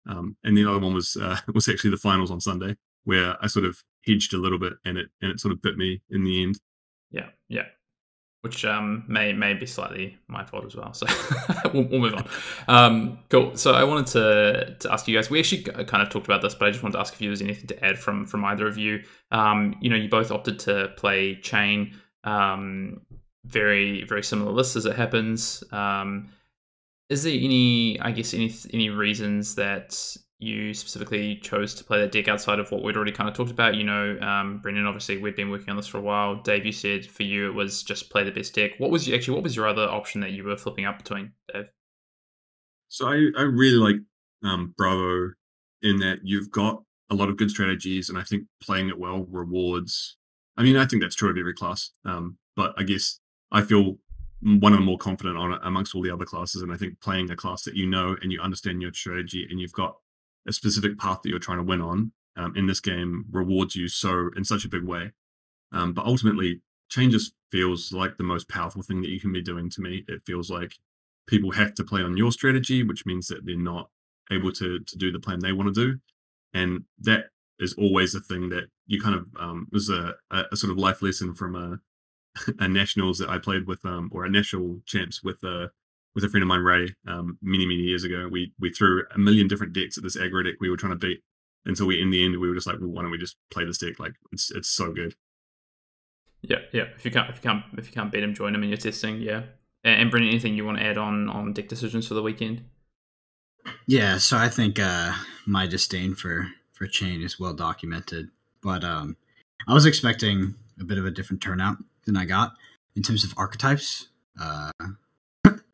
And the other one was actually the finals on Sunday, where I sort of hedged a little bit, and it sort of bit me in the end. Yeah. Which may be slightly my fault as well. So we'll move on. Cool. So I wanted to ask you guys, we actually kind of talked about this, but I just wanted to ask if there was anything to add from either of you. You both opted to play Chain, very, very similar lists as it happens. Is there any reasons that you specifically chose to play that deck outside of what we'd already kind of talked about? Brendan, obviously we've been working on this for a while. Dave, you said for you it was just play the best deck. What was your other option that you were flipping up between, Dave? So I really like Bravo in that you've got a lot of good strategies, and I think playing it well rewards. I mean, I think that's true of every class, but I guess I feel one of the more confident on it amongst all the other classes, and I think playing a class that and you understand your strategy and you've got a specific path that you're trying to win on in this game rewards you in such a big way. But ultimately, Chain just feels like the most powerful thing that you can be doing to me. It feels like people have to play on your strategy, which means that they're not able to do the plan they want to do. And that is always a thing that you kind of was a sort of life lesson from a nationals that I played with, or a national champs with a friend of mine, Ray, many years ago. We threw a million different decks at this aggro deck we were trying to beat until in the end we were just like, well, why don't we just play this deck? Like it's so good. Yeah. If you can't beat him, join him in your testing. Yeah. And Brendan, anything you want to add on deck decisions for the weekend? Yeah, so I think my disdain for chain is well documented, but I was expecting a bit of a different turnout than I got in terms of archetypes.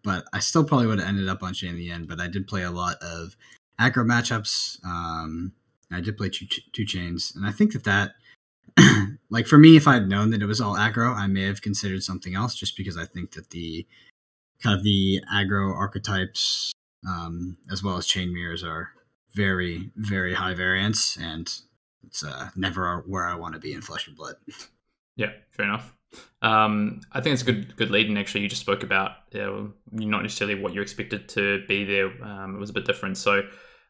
But I still probably would have ended up on chain in the end. But I did play a lot of aggro matchups. I did play two chains, and I think that like for me, if I had known that it was all aggro, I may have considered something else, just because I think that the kind of the aggro archetypes, as well as chain mirrors, are very, very high variance, and it's never where I want to be in Flesh and Blood. Yeah, fair enough. I think it's a good lead in. Actually, you just spoke about not necessarily what you expected to be there. It was a bit different. So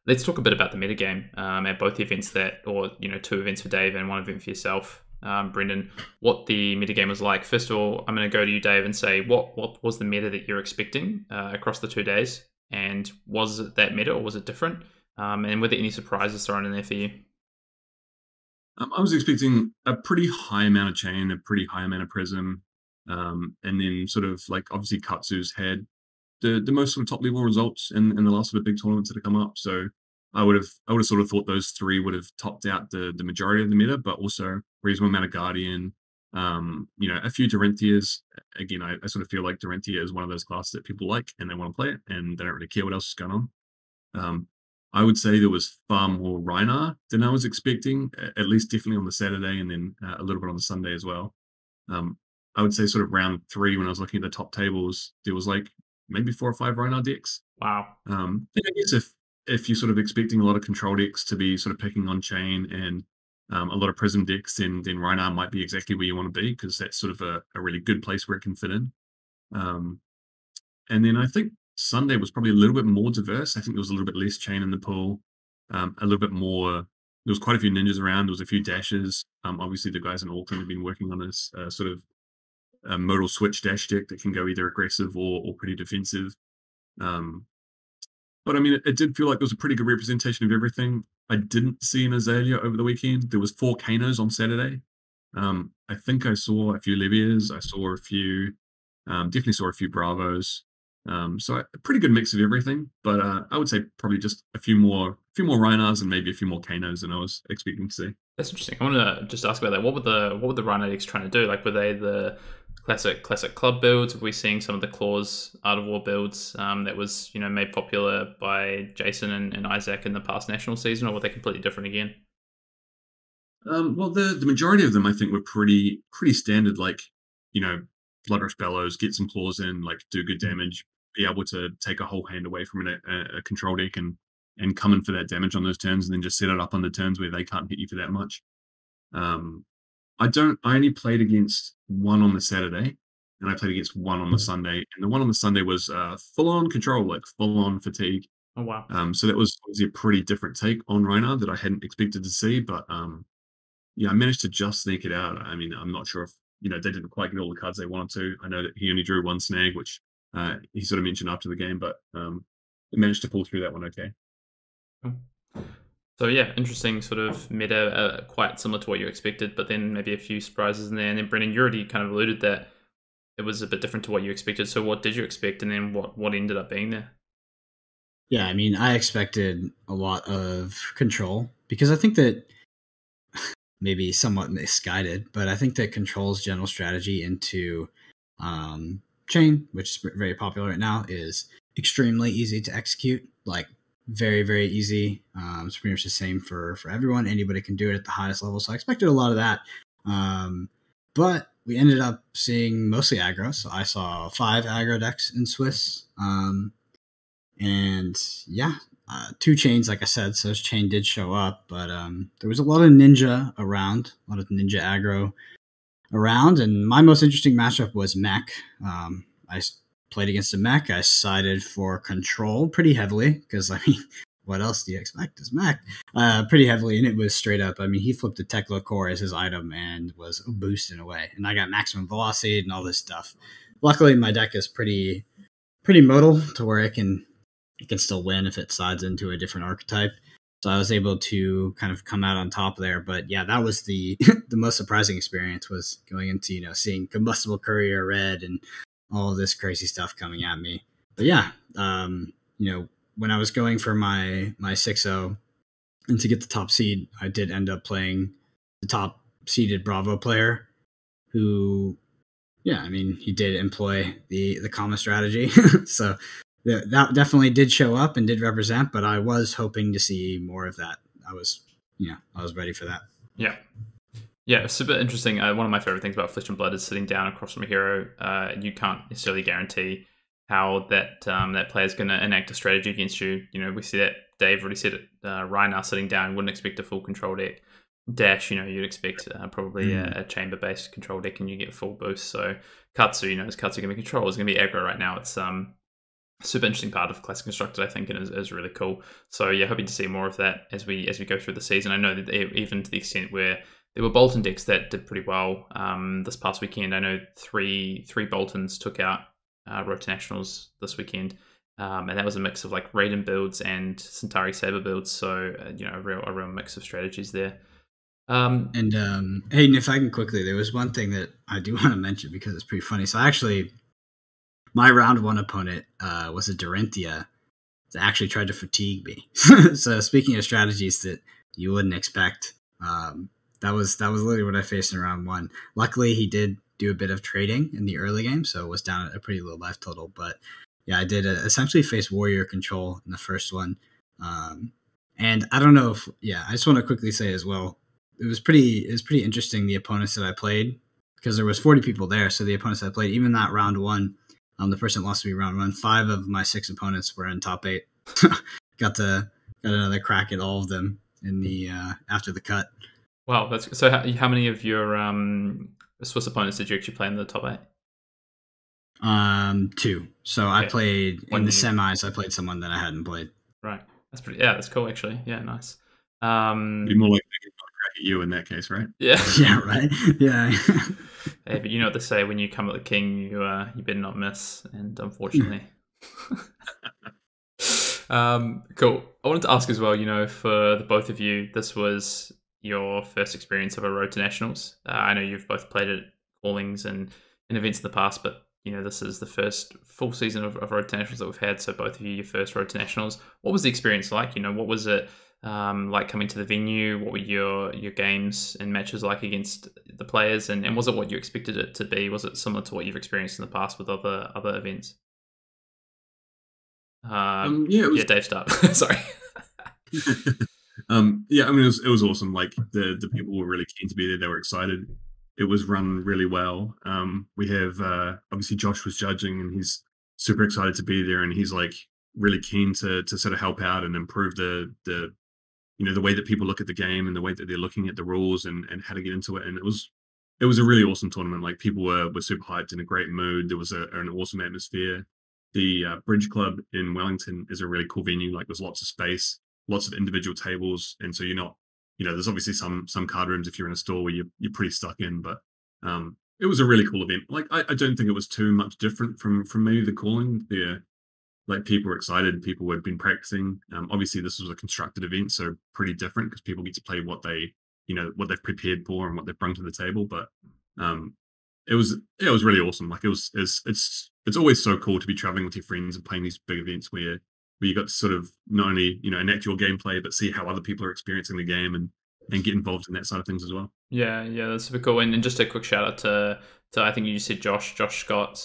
let's talk a bit about the metagame at both events two events for Dave and one event for yourself, Brendan. What the metagame was like. First of all, I'm going to go to you, Dave, and say what was the meta that you're expecting across the 2 days, and was it that meta or was it different? And were there any surprises thrown in there for you? I was expecting a pretty high amount of chain, a pretty high amount of prism, and then sort of like obviously Katsu's had the most sort of top level results in the last sort of big tournaments that have come up. So I would have sort of thought those three would have topped out the majority of the meta, but also reasonable amount of Guardian, a few Dorinthias. Again, I sort of feel like Dorinthia is one of those classes that people like and they want to play it and they don't really care what else is going on. I would say there was far more Rhinar than I was expecting, at least definitely on the Saturday and then a little bit on the Sunday as well. I would say sort of round 3 when I was looking at the top tables, there was like maybe 4 or 5 Rhinar decks. Wow. And I guess if you're sort of expecting a lot of control decks to be sort of picking on chain and a lot of prism decks, then Rhinar might be exactly where you want to be, because that's sort of a really good place where it can fit in. And then I think Sunday was probably a little bit more diverse. I think there was a little bit less chain in the pool, a little bit more. There was quite a few ninjas around. There was a few dashes. Obviously, the guys in Auckland have been working on this sort of modal switch dash deck that can go either aggressive or pretty defensive. But I mean, it did feel like there was a pretty good representation of everything. I didn't see an Azalea over the weekend. There was 4 Kanos on Saturday. I think I saw a few Livias. I saw a few, definitely saw a few Bravos. So a pretty good mix of everything, but I would say probably just a few more Rhinars and maybe a few more Kanos than I was expecting to see. That's interesting. I want to just ask about that. What were the Rhino decks trying to do? Like, were they the classic club builds? Were we seeing some of the Claws Art of War builds that was made popular by Jason and Isaac in the past national season, or were they completely different again? Well, the majority of them I think were pretty standard. Like, Bloodrush Bellows, get some claws in, like do good damage, be able to take a whole hand away from a control deck and come in for that damage on those turns, and then just set it up on the turns where they can't hit you for that much. I only played against one on the Saturday, and I played against one on the Sunday, and the one on the Sunday was full on control, like full on fatigue. Oh wow! So that was obviously a pretty different take on Rhinar that I hadn't expected to see, but I managed to just sneak it out. I mean, I'm not sure if they didn't quite get all the cards they wanted to. I know that he only drew 1 snag, which he sort of mentioned after the game, but he managed to pull through that one okay. So yeah, interesting sort of meta, quite similar to what you expected, but then maybe a few surprises in there. And then Brendan, you already kind of alluded that it was a bit different to what you expected. So what did you expect, and then what ended up being there? Yeah, I mean, I expected a lot of control, because I think that maybe somewhat misguided, but I think that control's general strategy into chain, which is very popular right now, is extremely easy to execute. Like very, very easy. It's pretty much the same for everyone. Anybody can do it at the highest level. So I expected a lot of that. But we ended up seeing mostly aggro. So I saw 5 aggro decks in Swiss. And yeah, 2 chains, like I said, so chain did show up, but there was a lot of ninja around, a lot of ninja aggro around, and my most interesting matchup was mech. I played against a mech. I sided for control pretty heavily, because I mean, what else do you expect is Mac pretty heavily, and it was straight up. I mean, he flipped the Tekla core as his item and was boosting away, and I got maximum velocity and all this stuff. Luckily, my deck is pretty modal to where it can still win if it slides into a different archetype. So I was able to kind of come out on top there. But yeah, that was the the most surprising experience, was going into, seeing Combustible Courier Red and all of this crazy stuff coming at me. But yeah, when I was going for my 6-0 and to get the top seed, I did end up playing the top seeded Bravo player who, yeah, I mean, he did employ the common strategy. So that definitely did show up and did represent, but I was hoping to see more of that. I was ready for that. Yeah. Yeah, super interesting. One of my favorite things about Flesh and Blood is sitting down across from a hero. You can't necessarily guarantee how that player is going to enact a strategy against you. We see that Dave already said it. Rhinar sitting down, wouldn't expect a full control deck. Dash, you'd expect probably a chamber-based control deck, and you get full boost. So Katsu, is Katsu going to be control? Is going to be aggro right now. It's super interesting part of Classic Constructed, I think, and is really cool. So yeah, hoping to see more of that as we go through the season. I know that even to the extent where there were Bolton decks that did pretty well this past weekend. I know three Boltons took out Road to Nationals this weekend, and that was a mix of like Raiden builds and Centauri Saber builds. So a real mix of strategies there. Hayden, if I can quickly, there was one thing that I do want to mention because it's pretty funny. So actually, my round one opponent was a Dorinthia that actually tried to fatigue me. So speaking of strategies that you wouldn't expect, that was literally what I faced in round one. Luckily, he did do a bit of trading in the early game, so it was down at a pretty low life total. But yeah, I did essentially face warrior control in the first one. And I don't know if, I just want to quickly say as well, it was pretty interesting, the opponents that I played, because there was 40 people there. So the opponents that I played, even that round one, the person that lost to me round one, 5 of my 6 opponents were in top 8. got another crack at all of them in the after the cut. Wow, that's so. How many of your Swiss opponents did you actually play in the top 8? 2. So okay. I played in the semis. I played someone that I hadn't played. Right, that's pretty. Yeah, that's cool actually. Yeah, nice. Be more likely to crack at you in that case, right? Yeah. Yeah. Right. Yeah. Hey, but you know what they say: when you come at the king, you better not miss. And unfortunately, cool. I wanted to ask as well. For the both of you, this was your first experience of a Road to Nationals. I know you've both played at Callings and in events in the past, but this is the first full season of Road to Nationals that we've had. So both of you, your first Road to Nationals. What was the experience like? What was it like coming to the venue? What were your games and matches like against the players? And was it what you expected it to be? Was it similar to what you've experienced in the past with other events? Dave, start. Sorry. I mean, it was awesome. Like the people were really keen to be there. They were excited. It was run really well. We have obviously Josh was judging, and he's super excited to be there, and he's like really keen to sort of help out and improve the way that people look at the game and the way that they're looking at the rules and how to get into it. And it was a really awesome tournament. Like people were super hyped, in a great mood. There was an awesome atmosphere. The Bridge Club in Wellington is a really cool venue. Like there's lots of space, lots of individual tables, and so you're not, there's obviously some card rooms if you're in a store where you're pretty stuck in, but it was a really cool event. Like I don't think it was too much different from maybe the Calling. Like people were excited, people had been practicing. Obviously this was a constructed event, so pretty different because people get to play what they've prepared for and what they've brought to the table. But it was really awesome. Like it's always so cool to be traveling with your friends and playing these big events where you got to sort of not only enact your gameplay but see how other people are experiencing the game and get involved in that side of things as well. Yeah, that's super cool. And just a quick shout out to I think you just said Josh Scott,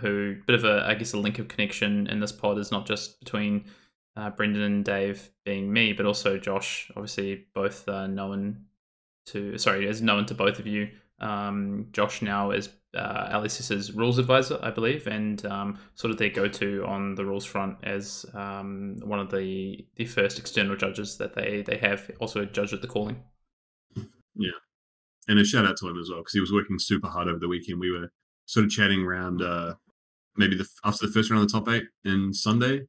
who bit of a link of connection in this pod is not just between Brendan and Dave being me, but also Josh, obviously both known to both of you. Josh now is LSS's rules advisor, I believe, and sort of their go-to on the rules front as one of the first external judges that they have, also a judge at the Calling. Yeah, and a shout out to him as well because he was working super hard over the weekend. We were sort of chatting around maybe after the first round of the top 8 in Sunday,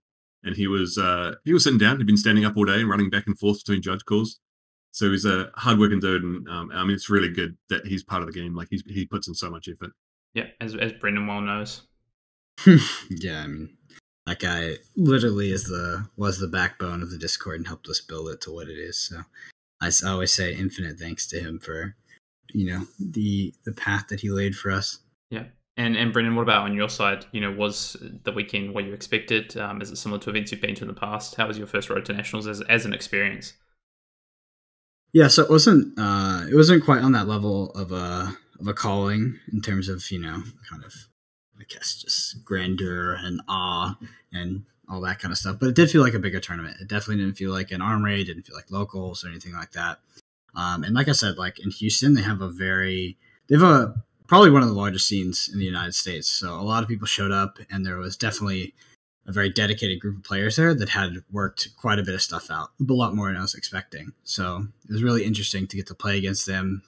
and he was sitting down. He'd been standing up all day and running back and forth between judge calls. So he's a hardworking dude, and I mean, it's really good that he's part of the game. Like he puts in so much effort. Yeah, as Brendan well knows. Yeah, I mean, that guy literally was the backbone of the Discord and helped us build it to what it is. So I always say infinite thanks to him for, the path that he laid for us. Yeah. And Brendan, what about on your side? Was the weekend what you expected? Is it similar to events you've been to in the past? How was your first Road to Nationals as an experience? Yeah, so it wasn't quite on that level of a calling in terms of, kind of, I guess, just grandeur and awe and all that kind of stuff. But it did feel like a bigger tournament. It definitely didn't feel like an arm raid, didn't feel like locals or anything like that. And like I said, like in Houston, they have probably one of the largest scenes in the United States. So a lot of people showed up, and there was definitely a very dedicated group of players there that had worked quite a bit of stuff out, a lot more than I was expecting. So it was really interesting to get to play against them.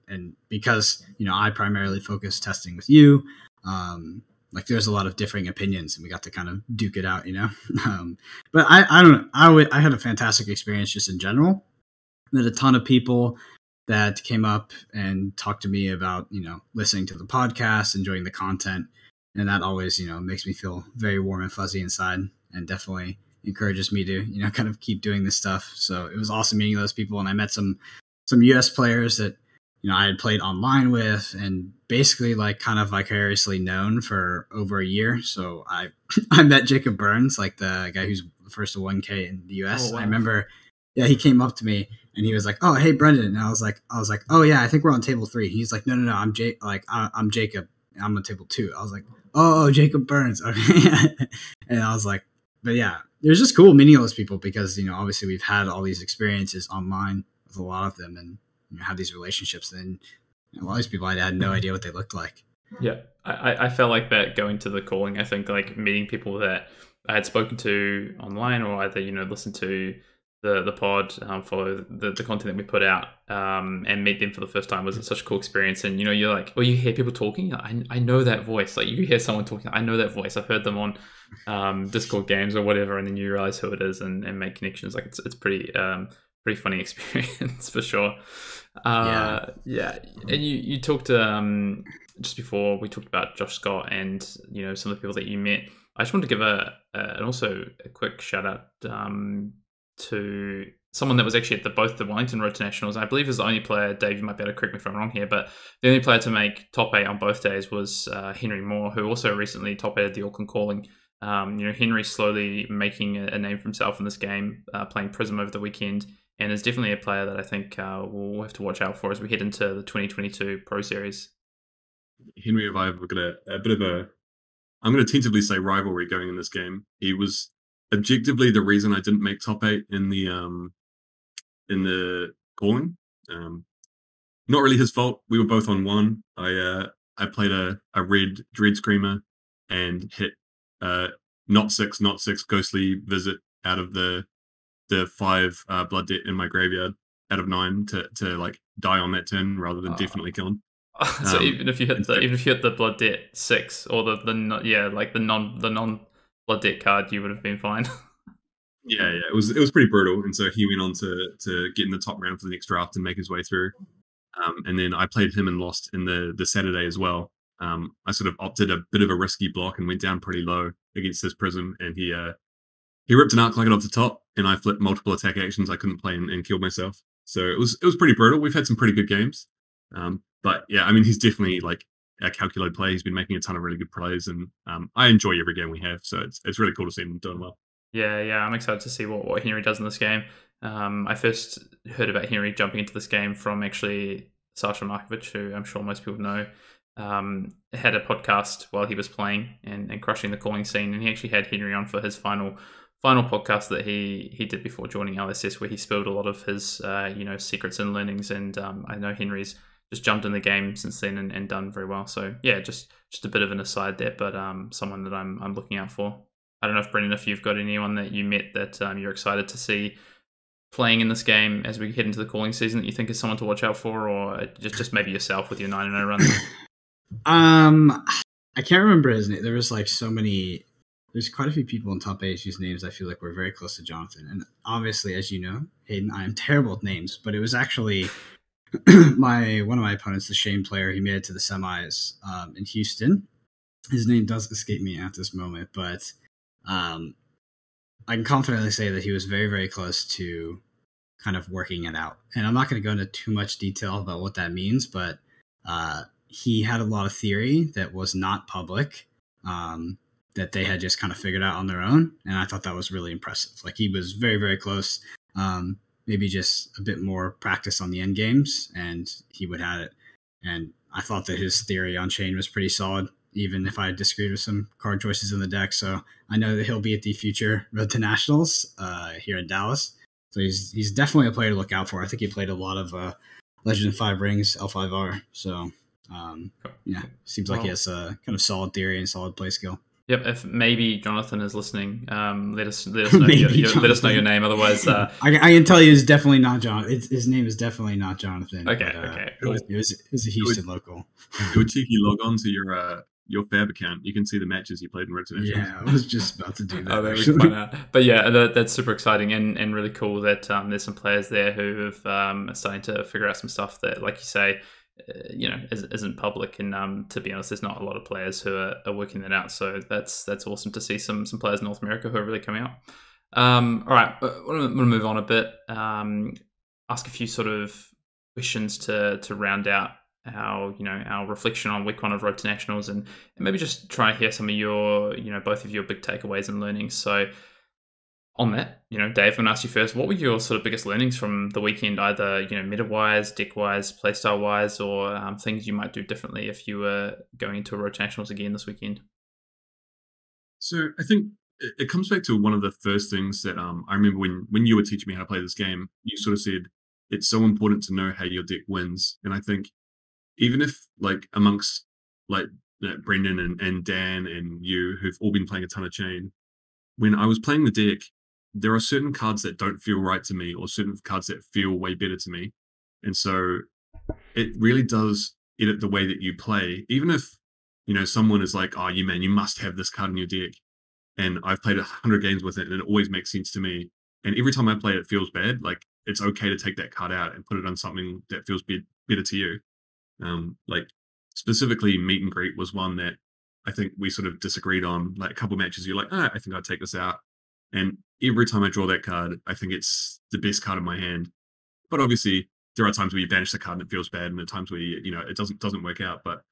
And because, I primarily focus testing with you, like there's a lot of differing opinions, and we got to kind of duke it out, but I don't know. I had a fantastic experience just in general. Met a ton of people that came up and talked to me about, listening to the podcast, enjoying the content. And that always, makes me feel very warm and fuzzy inside, and definitely encourages me to, kind of keep doing this stuff. So it was awesome meeting those people. And I met some US players that, I had played online with, and basically like kind of vicariously known for over a year. So I met Jacob Burns, like the guy who's the first to 1K in the US. Oh, wow. I remember, he came up to me and he was like, "Oh, hey, Brendan." And I was like, "Oh yeah, I think we're on table 3. He's like, No, I'm I'm Jacob. I'm on table 2. I was like, "Oh, Jacob Burns." Okay. And I was like, but yeah, it was just cool meeting all those people because, obviously we've had all these experiences online with a lot of them, and have these relationships. And a lot of these people, I had no idea what they looked like. Yeah, I felt like that going to the calling. I think like meeting people that I had spoken to online, or either, listened to the pod, follow the content that we put out, and meet them for the first time was such a cool experience. And you're like, you hear people talking, I know that voice. Like you hear someone talking, I know that voice. I've heard them on Discord games or whatever, and then you realize who it is and make connections. Like it's pretty funny experience for sure. Yeah. And you talked just before we talked about Josh Scott and some of the people that you met. I just wanted to give and also a quick shout out to someone that was actually at both the Wellington Road to Nationals. I believe is the only player, Dave, you might be able to correct me if I'm wrong here, but the only player to make top 8 on both days was Henry Moore, who also recently top 8 at the Auckland Calling. Henry's slowly making a name for himself in this game, playing Prism over the weekend, and is definitely a player that I think we'll have to watch out for as we head into the 2022 Pro Series. Henry and I have got a bit of I'm going to tentatively say rivalry going in this game. He was objectively the reason I didn't make top 8 in the calling. Not really his fault. We were both on 1. I played a red Dread Screamer and hit not 6 Ghostly Visit out of the 5 Blood Debt in my graveyard out of 9 to like die on that turn rather than definitely kill him. So even if you hit the Blood Debt 6 or the non Blood Debt card, you would have been fine. Yeah, it was pretty brutal, and so he went on to get in the top round for the next draft and make his way through. And then I played him and lost in the Saturday as well. I sort of opted a bit of a risky block and went down pretty low against his Prism, and he ripped an Arc Light off the top, and I flipped multiple attack actions I couldn't play and killed myself. So it was pretty brutal. We've had some pretty good games. But yeah, I mean, he's definitely like a calculated player. He's been making a ton of really good plays, and I enjoy every game we have. So it's really cool to see him doing well. Yeah, I'm excited to see what Henry does in this game. I first heard about Henry jumping into this game from actually Sasha Markovic, who I'm sure most people know, had a podcast while he was playing and crushing the calling scene, and he actually had Henry on for his final podcast that he did before joining LSS, where he spilled a lot of his secrets and learnings. And I know Henry's just jumped in the game since then and done very well. So yeah, just a bit of an aside there, but someone that I'm looking out for. I don't know if Brendan, if you've got anyone that you met that you're excited to see playing in this game as we head into the calling season that you think is someone to watch out for, or just maybe yourself with your 9-0 run. I can't remember his name. There was like so many there's quite a few people in top 8 whose names I feel like were very close to Jonathan. And obviously, as you know, Hayden, I am terrible with names, but it was actually one of my opponents, the Shane player. He made it to the semis in Houston. His name does escape me at this moment, but I can confidently say that he was very, very close to kind of working it out. And I'm not going to go into too much detail about what that means, but he had a lot of theory that was not public, that they had just kind of figured out on their own. And I thought that was really impressive. Like, he was very, very close. Maybe just a bit more practice on the end games, and he would have it. And I thought that his theory on Chain was pretty solid, even if I disagreed with some card choices in the deck. So I know that he'll be at the future Road to Nationals here in Dallas. So he's definitely a player to look out for. I think he played a lot of Legend of Five Rings, L5R. So yeah, seems like he has a kind of solid theory and solid play skill. Yep. If maybe Jonathan is listening, let us know let us know your name. Otherwise, I can tell you, it's definitely not John. His name is definitely not Jonathan. Okay. But, Okay. It was a Houston local. Do a cheeky log on to your Fab account. You can see the matches you played in Road to Nationals. Yeah, I was just about to do that. Oh, that was fun. But yeah, that's super exciting and really cool that there's some players there who have are starting to figure out some stuff that, like you say, isn't public. And to be honest, there's not a lot of players who are working that out. So that's awesome to see some players in North America who are really coming out. All right, I'm going to move on a bit. Ask a few sort of questions to round out our reflection on week 1 of Road to Nationals, and maybe just try and hear some of your, both of your big takeaways and learnings. So on that, Dave, I'm going to ask you first, what were your sort of biggest learnings from the weekend, either, meta-wise, deck-wise, playstyle-wise, or things you might do differently if you were going into a Road to Nationals again this weekend? So I think it comes back to one of the first things that I remember when you were teaching me how to play this game, you sort of said, it's so important to know how your deck wins. And I think even if, like, amongst, like, Brendan and Dan and you, who've all been playing a ton of Chain, when I was playing the deck, there are certain cards that don't feel right to me, or certain cards that feel way better to me. And so it really does edit the way that you play. Even if, someone is like, oh, you must have this card in your deck. And I've played 100 games with it, and it always makes sense to me. And every time I play it feels bad. Like, it's okay to take that card out and put it on something that feels better to you. Like, specifically, Meet and Greet was one that I think we sort of disagreed on. Like, a couple matches, you're like, I think I'd take this out. And every time I draw that card, I think it's the best card in my hand. But obviously, there are times where you banish the card and it feels bad, and there are times where it doesn't work out. But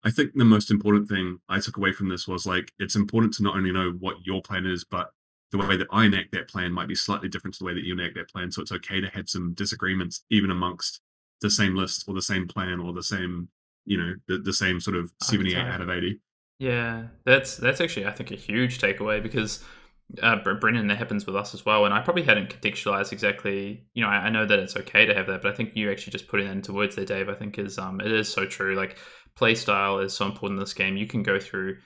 I think the most important thing I took away from this was, like, it's important to not only know what your plan is, but the way that I enact that plan might be slightly different to the way that you enact that plan. So it's okay to have some disagreements, even amongst the same list or the same plan or the same, the same sort of 78 out of 80. Yeah, that's actually, I think, a huge takeaway, because Brendan, that happens with us as well. And I probably hadn't contextualized exactly, I know that it's okay to have that, but I think you actually just putting that into words there, Dave, I think it is so true. Like, play style is so important in this game. You can go through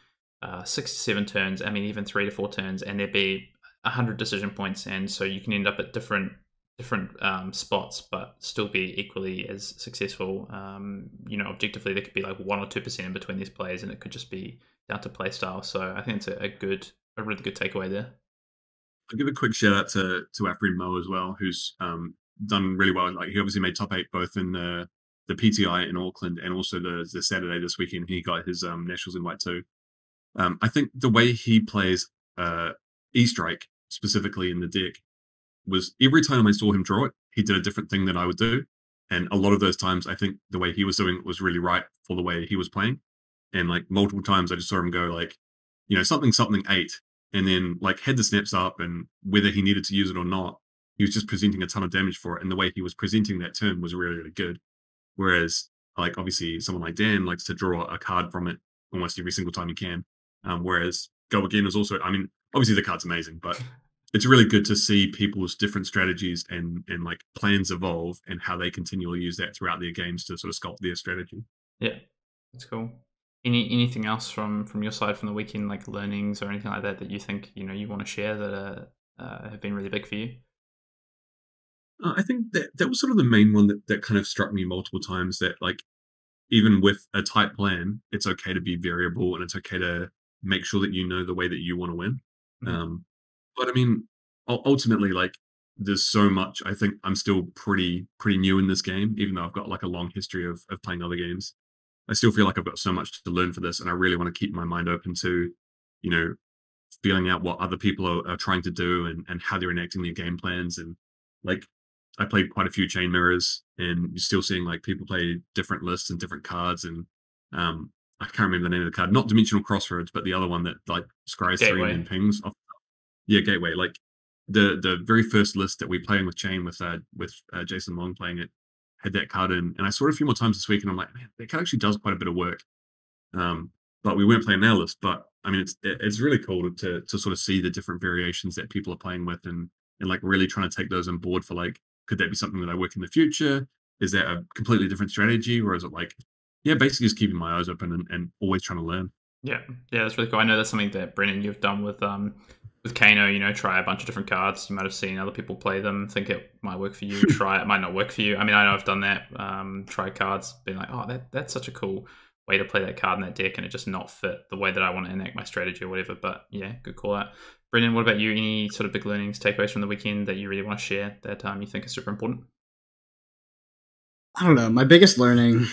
6 to 7 turns, even 3 to 4 turns, and there'd be 100 decision points. And so you can end up at different spots, but still be equally as successful. Objectively, there could be like 1 or 2% in between these plays, and it could just be down to play style. So I think it's a really good takeaway there. I'll give a quick shout out to our friend Mo as well, who's done really well. Like, he obviously made top 8 both in the PTI in Auckland and also the Saturday this weekend. He got his nationals in white too. I think the way he plays E-Strike specifically in the deck was, every time I saw him draw it, he did a different thing than I would do. And a lot of those times, I think the way he was doing it was really right for the way he was playing. And, like, multiple times I just saw him go, like, something 8, and then, like, had the snaps up, and whether he needed to use it or not, he was just presenting a ton of damage for it. And the way he was presenting that turn was really, really good. Whereas, like, obviously someone like Dan likes to draw a card from it almost every single time he can. Whereas Go Again is also, obviously the card's amazing, but it's really good to see people's different strategies and like plans evolve, and how they continually use that throughout their games to sort of sculpt their strategy. Yeah, that's cool. Anything else from your side from the weekend, like learnings or anything like that you think you want to share that have been really big for you? I think that was sort of the main one that kind of struck me multiple times, that, like, even with a tight plan, it's okay to be variable, and it's okay to make sure that you know the way that you want to win. But I mean, ultimately, like, there's so much. I think I'm still pretty new in this game, even though I've got like a long history of playing other games. I still feel like I've got so much to learn for this, and I really want to keep my mind open to, you know, feeling out what other people are trying to do and how they're enacting their game plans. And like, I played quite a few chain mirrors, and you're still seeing like people play different lists and different cards. And I can't remember the name of the card, not Dimensional Crossroads, but the other one that like scries 3 and then pings off. Yeah, Gateway. Like the very first list that we playing with Chain with Jason Long playing it had that card in, and I saw it a few more times this week, and I'm like, man, that card actually does quite a bit of work. But we weren't playing our list. But I mean, it's really cool to sort of see the different variations that people are playing with, and like really trying to take those on board for like, could that be something that I work in the future? Is that a completely different strategy, or is it like, yeah, basically just keeping my eyes open and always trying to learn? Yeah, that's really cool. I know that's something that Brennan, you've done with Kano. You know, try a bunch of different cards. You might have seen other people play them, think it might work for you. Try it, might not work for you. I mean, I know I've done that. Try cards, been like, oh, that's such a cool way to play that card in that deck, and it just not fit the way that I want to enact my strategy or whatever. But yeah, good call out. Brendan, what about you? Any sort of big learnings, takeaways from the weekend that you really want to share that you think is super important? I don't know. My biggest learning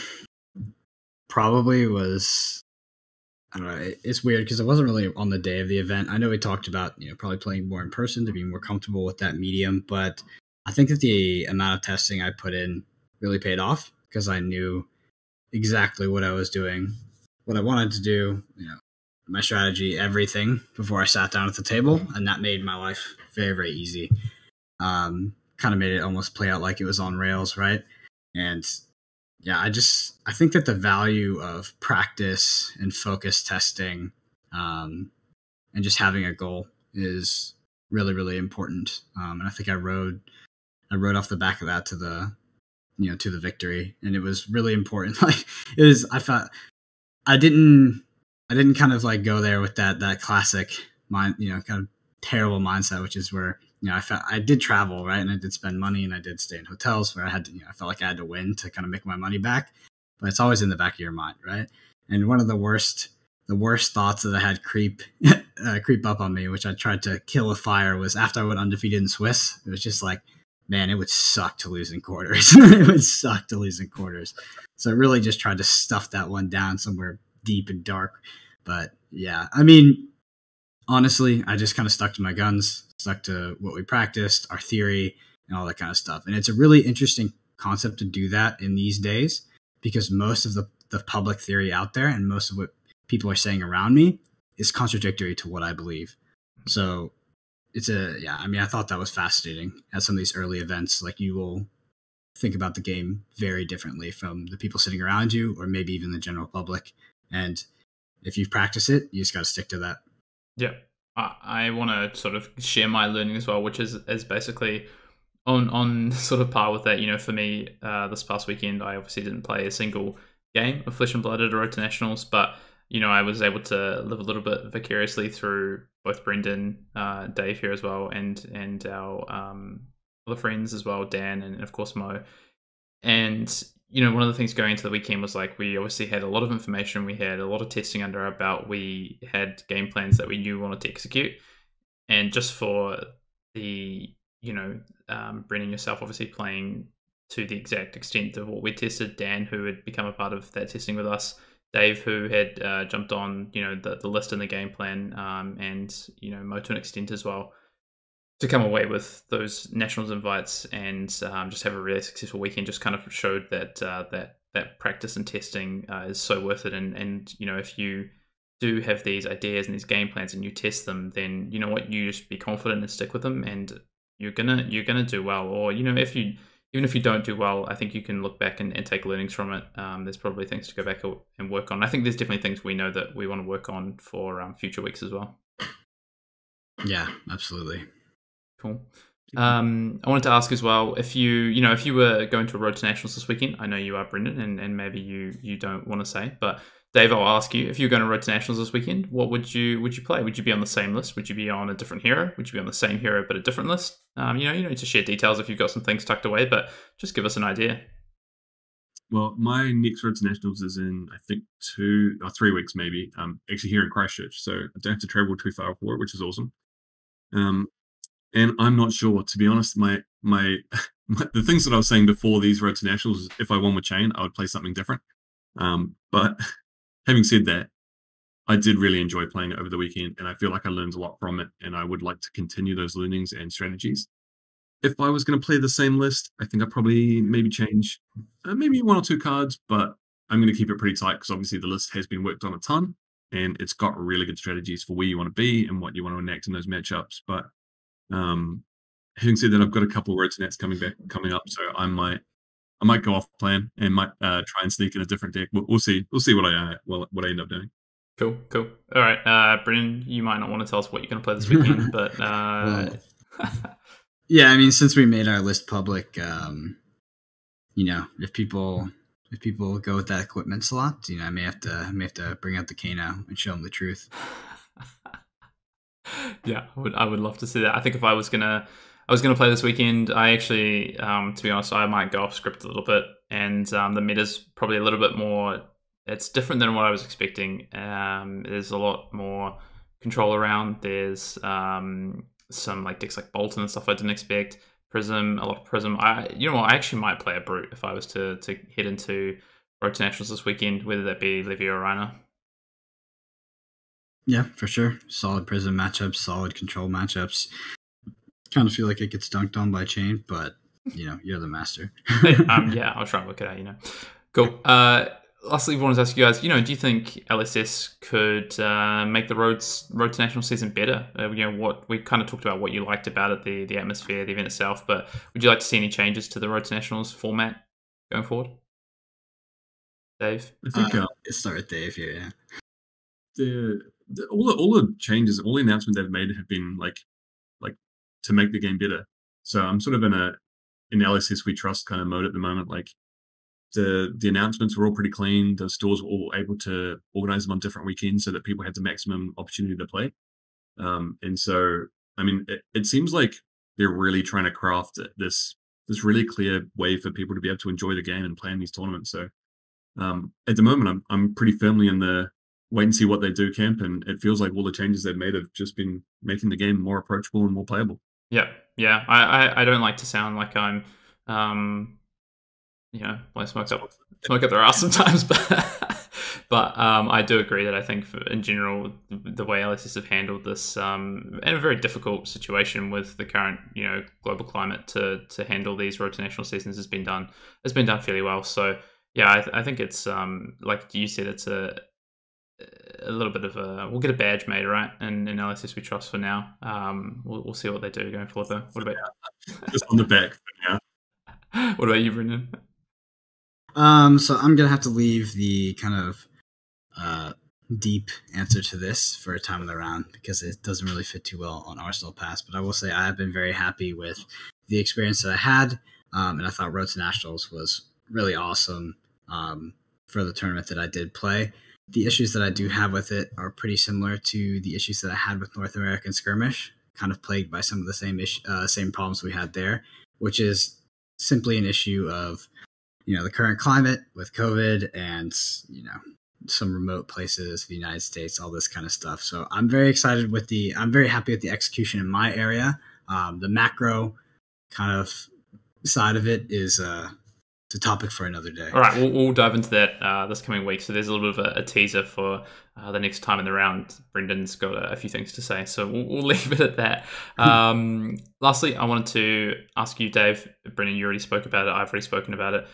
probably was, I don't know, it's weird because it wasn't really on the day of the event. I know we talked about, probably playing more in person to be more comfortable with that medium, but I think that the amount of testing I put in really paid off because I knew exactly what I was doing, what I wanted to do, my strategy, everything before I sat down at the table, and that made my life very, very easy. Kind of made it almost play out like it was on rails, right? And yeah, I think that the value of practice and focus testing, and just having a goal is really, really important. And I think I rode off the back of that to the victory, and it was really important. Like I thought I didn't kind of like go there with that classic mind, kind of terrible mindset, which is where, I did travel, right? And I did spend money, and I did stay in hotels where I had to, I felt like I had to win to kind of make my money back, but it's always in the back of your mind, right? And one of the worst thoughts that I had creep up on me, which I tried to kill with fire, was after I went undefeated in Swiss. It was just like, man, it would suck to lose in quarters. It would suck to lose in quarters. So I really just tried to stuff that one down somewhere deep and dark. But yeah, I mean, honestly, I just kind of stuck to my guns, stuck to what we practiced, our theory, and all that kind of stuff. And it's a really interesting concept to do that in these days, because most of the public theory out there and most of what people are saying around me is contradictory to what I believe. So I thought that was fascinating. At some of these early events, like, you will think about the game very differently from the people sitting around you, or maybe even the general public. And if you practice it, you just got to stick to that. Yeah. I want to sort of share my learning as well, which is basically on sort of par with that. For me, this past weekend, I obviously didn't play a single game of Flesh and Blood at Road to Nationals, but I was able to live a little bit vicariously through both Brendan, Dave here as well, and our other friends as well, Dan, and of course Mo. And one of the things going into the weekend was, like, we obviously had a lot of information, we had a lot of testing under our belt, we had game plans that we knew we wanted to execute, and just for the Brendan, yourself obviously playing to the exact extent of what we tested, Dan, who had become a part of that testing with us, Dave, who had jumped on the list and the game plan, and Mo to an extent as well, to come away with those nationals invites and just have a really successful weekend, just kind of showed that that practice and testing is so worth it. And if you do have these ideas and these game plans and you test them, then you just be confident and stick with them, and you're gonna do well. Or even if you don't do well, I think you can look back and take learnings from it. There's probably things to go back and work on. I think there's definitely things we know that we want to work on for future weeks as well. Yeah, absolutely. Cool. I wanted to ask as well, if you were going to a Road to Nationals this weekend, I know you are, Brendan, and maybe you don't want to say, but Dave, I'll ask you, if you're going to Road to Nationals this weekend, what would you play? Would you be on the same list? Would you be on a different hero? Would you be on the same hero but a different list? You don't need to share details if you've got some things tucked away, but just give us an idea. Well, my next Road to Nationals is in, I think, 2 or 3 weeks, maybe. Actually here in Christchurch, so I don't have to travel too far for it, which is awesome. Um, and I'm not sure, to be honest. The things that I was saying before these Road to Nationals, is if I won with Chain, I would play something different. But having said that, I did really enjoy playing it over the weekend, and I feel like I learned a lot from it, and I would like to continue those learnings and strategies. If I was going to play the same list, I think I'd probably maybe change maybe 1 or 2 cards, but I'm going to keep it pretty tight because obviously the list has been worked on a ton, and it's got really good strategies for where you want to be and what you want to enact in those matchups. But um, having said that, I've got a couple of road to nets coming up, so I might go off plan and might try and sneak in a different deck. We'll see. We'll see what I end up doing. Cool. All right, Brennan, you might not want to tell us what you're going to play this weekend, but Well, yeah, I mean, since we made our list public, if people go with that equipment slot, I may have to bring out the Kano and show them the truth. Yeah, I would love to see that. I think if I was gonna play this weekend, I actually, to be honest, I might go off script a little bit, and the meta's probably a little bit more. It's different than what I was expecting. There's a lot more control around. There's some like decks like Bolton and stuff I didn't expect. Prism, a lot of Prism. I actually might play a Brute if I was to head into Road to Nationals this weekend, whether that be Levy or Rhino. Yeah, for sure. Solid Prism matchups, solid control matchups. Kind of feel like it gets dunked on by Chain, but you're the master. Yeah, I'll try and work it out. Cool. Lastly, I wanted to ask you guys, do you think LSS could make the Road to National season better? What we kind of talked about what you liked about it, the atmosphere, the event itself, but would you like to see any changes to the Road to Nationals format going forward? Dave? I think let's start with Dave here, yeah. All the changes, all the announcements they've made have been like to make the game better. So I'm sort of in LSS we trust kind of mode at the moment. Like the announcements were all pretty clean. The stores were all able to organize them on different weekends so that people had the maximum opportunity to play. And so, I mean, it seems like they're really trying to craft this really clear way for people to be able to enjoy the game and play in these tournaments. So at the moment, I'm pretty firmly in the wait and see what they do camp, and it feels like all the changes they've made have just been making the game more approachable and more playable. Yeah. I don't like to sound like I'm, smoke up their ass sometimes, but I do agree that I think in general the way LSS have handled this in a very difficult situation with the current global climate to handle these Road to National seasons has been done fairly well. So yeah, I think it's like you said, it's a little bit of we'll get a badge made, right? And in LSS we trust for now. We'll see what they do going forward though. What about just on the back for now? What about you, Brendan? So I'm gonna have to leave the kind of deep answer to this for a time of the round because it doesn't really fit too well on Arsenal Pass. But I will say I have been very happy with the experience that I had, and I thought Road to Nationals was really awesome for the tournament that I did play. The issues that I do have with it are pretty similar to the issues that I had with North American Skirmish, kind of plagued by some of the same problems we had there, which is simply an issue of the current climate with COVID and some remote places, the United States, all this kind of stuff. So I'm very excited I'm very happy with the execution in my area. The macro kind of side of it is it's a topic for another day. All right, we'll dive into that this coming week. So there's a little bit of a teaser for the next time in the round. Brendan's got a few things to say, so we'll leave it at that. Lastly, I wanted to ask you, Dave. Brendan, you already spoke about it. I've already spoken about it.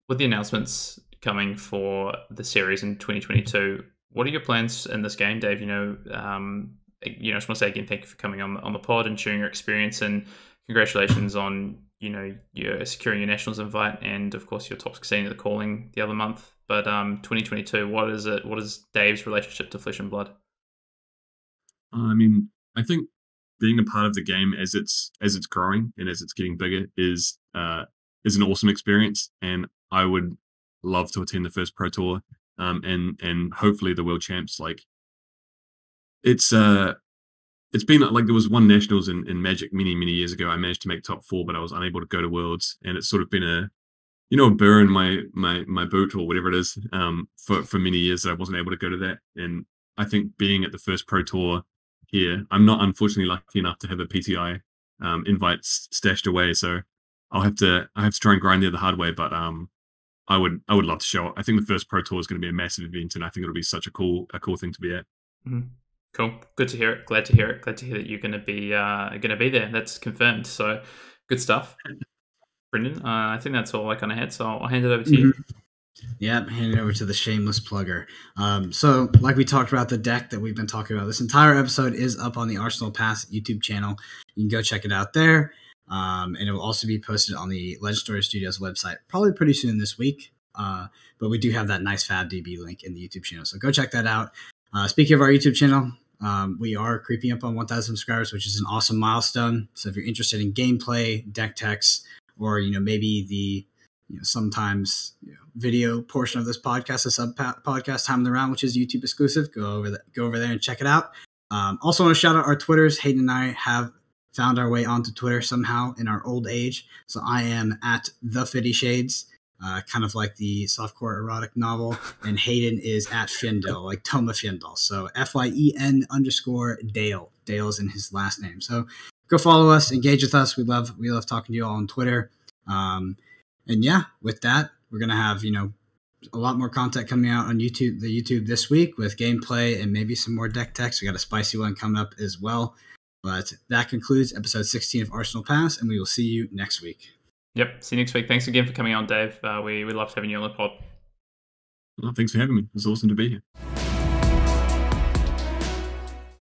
With the announcements coming for the series in 2022, what are your plans in this game, Dave? I just want to say again, thank you for coming on the pod and sharing your experience, and congratulations on you're securing your nationals invite, and of course your top 16 at the Calling the other month. But 2022, what is Dave's relationship to Flesh and Blood? I mean, I think being a part of the game as it's growing and as it's getting bigger is an awesome experience, and I would love to attend the first Pro Tour and hopefully the World Champs. Like it's been like there was one nationals in Magic many years ago. I managed to make top 4, but I was unable to go to Worlds, and it's sort of been a burr in my boot or whatever it is, for many years that I wasn't able to go to that. And I think being at the first Pro Tour here, I'm not unfortunately lucky enough to have a PTI invite stashed away, so I have to try and grind there the hard way. But I would love to show up. I think the first Pro Tour is going to be a massive event, and I think it'll be such a cool thing to be at. Mm-hmm. Cool. Good to hear it. Glad to hear it. Glad to hear that you're going to be there. That's confirmed. So good stuff. Brendan, I think that's all I kind of had. So I'll hand it over to you. Yep, hand it over to the shameless plugger. So like we talked about the deck that we've been talking about, this entire episode is up on the Arsenal Pass YouTube channel. You can go check it out there. And it will also be posted on the Legendary Studios website probably pretty soon this week. But we do have that nice FabDB link in the YouTube channel. So go check that out. Speaking of our YouTube channel, we are creeping up on 1,000 subscribers, which is an awesome milestone. So if you're interested in gameplay, deck techs, or maybe the sometimes video portion of this podcast, a sub podcast Time in the Round, which is YouTube exclusive, go over there and check it out. Also want to shout out our Twitters. Hayden and I have found our way onto Twitter somehow in our old age. So I am at the 50 Shades, kind of like the softcore erotic novel, and Hayden is at Fjendal, like Toma Fjendal. So FYEN_Dale. Dale's in his last name. So go follow us, engage with us. We love talking to you all on Twitter. And yeah, with that, we're gonna have a lot more content coming out on YouTube this week with gameplay and maybe some more deck techs. We got a spicy one coming up as well. But that concludes episode 16 of Arsenal Pass, and we will see you next week. Yep, see you next week. Thanks again for coming on, Dave. We loved having you on the pod. Well, thanks for having me. It was awesome to be here.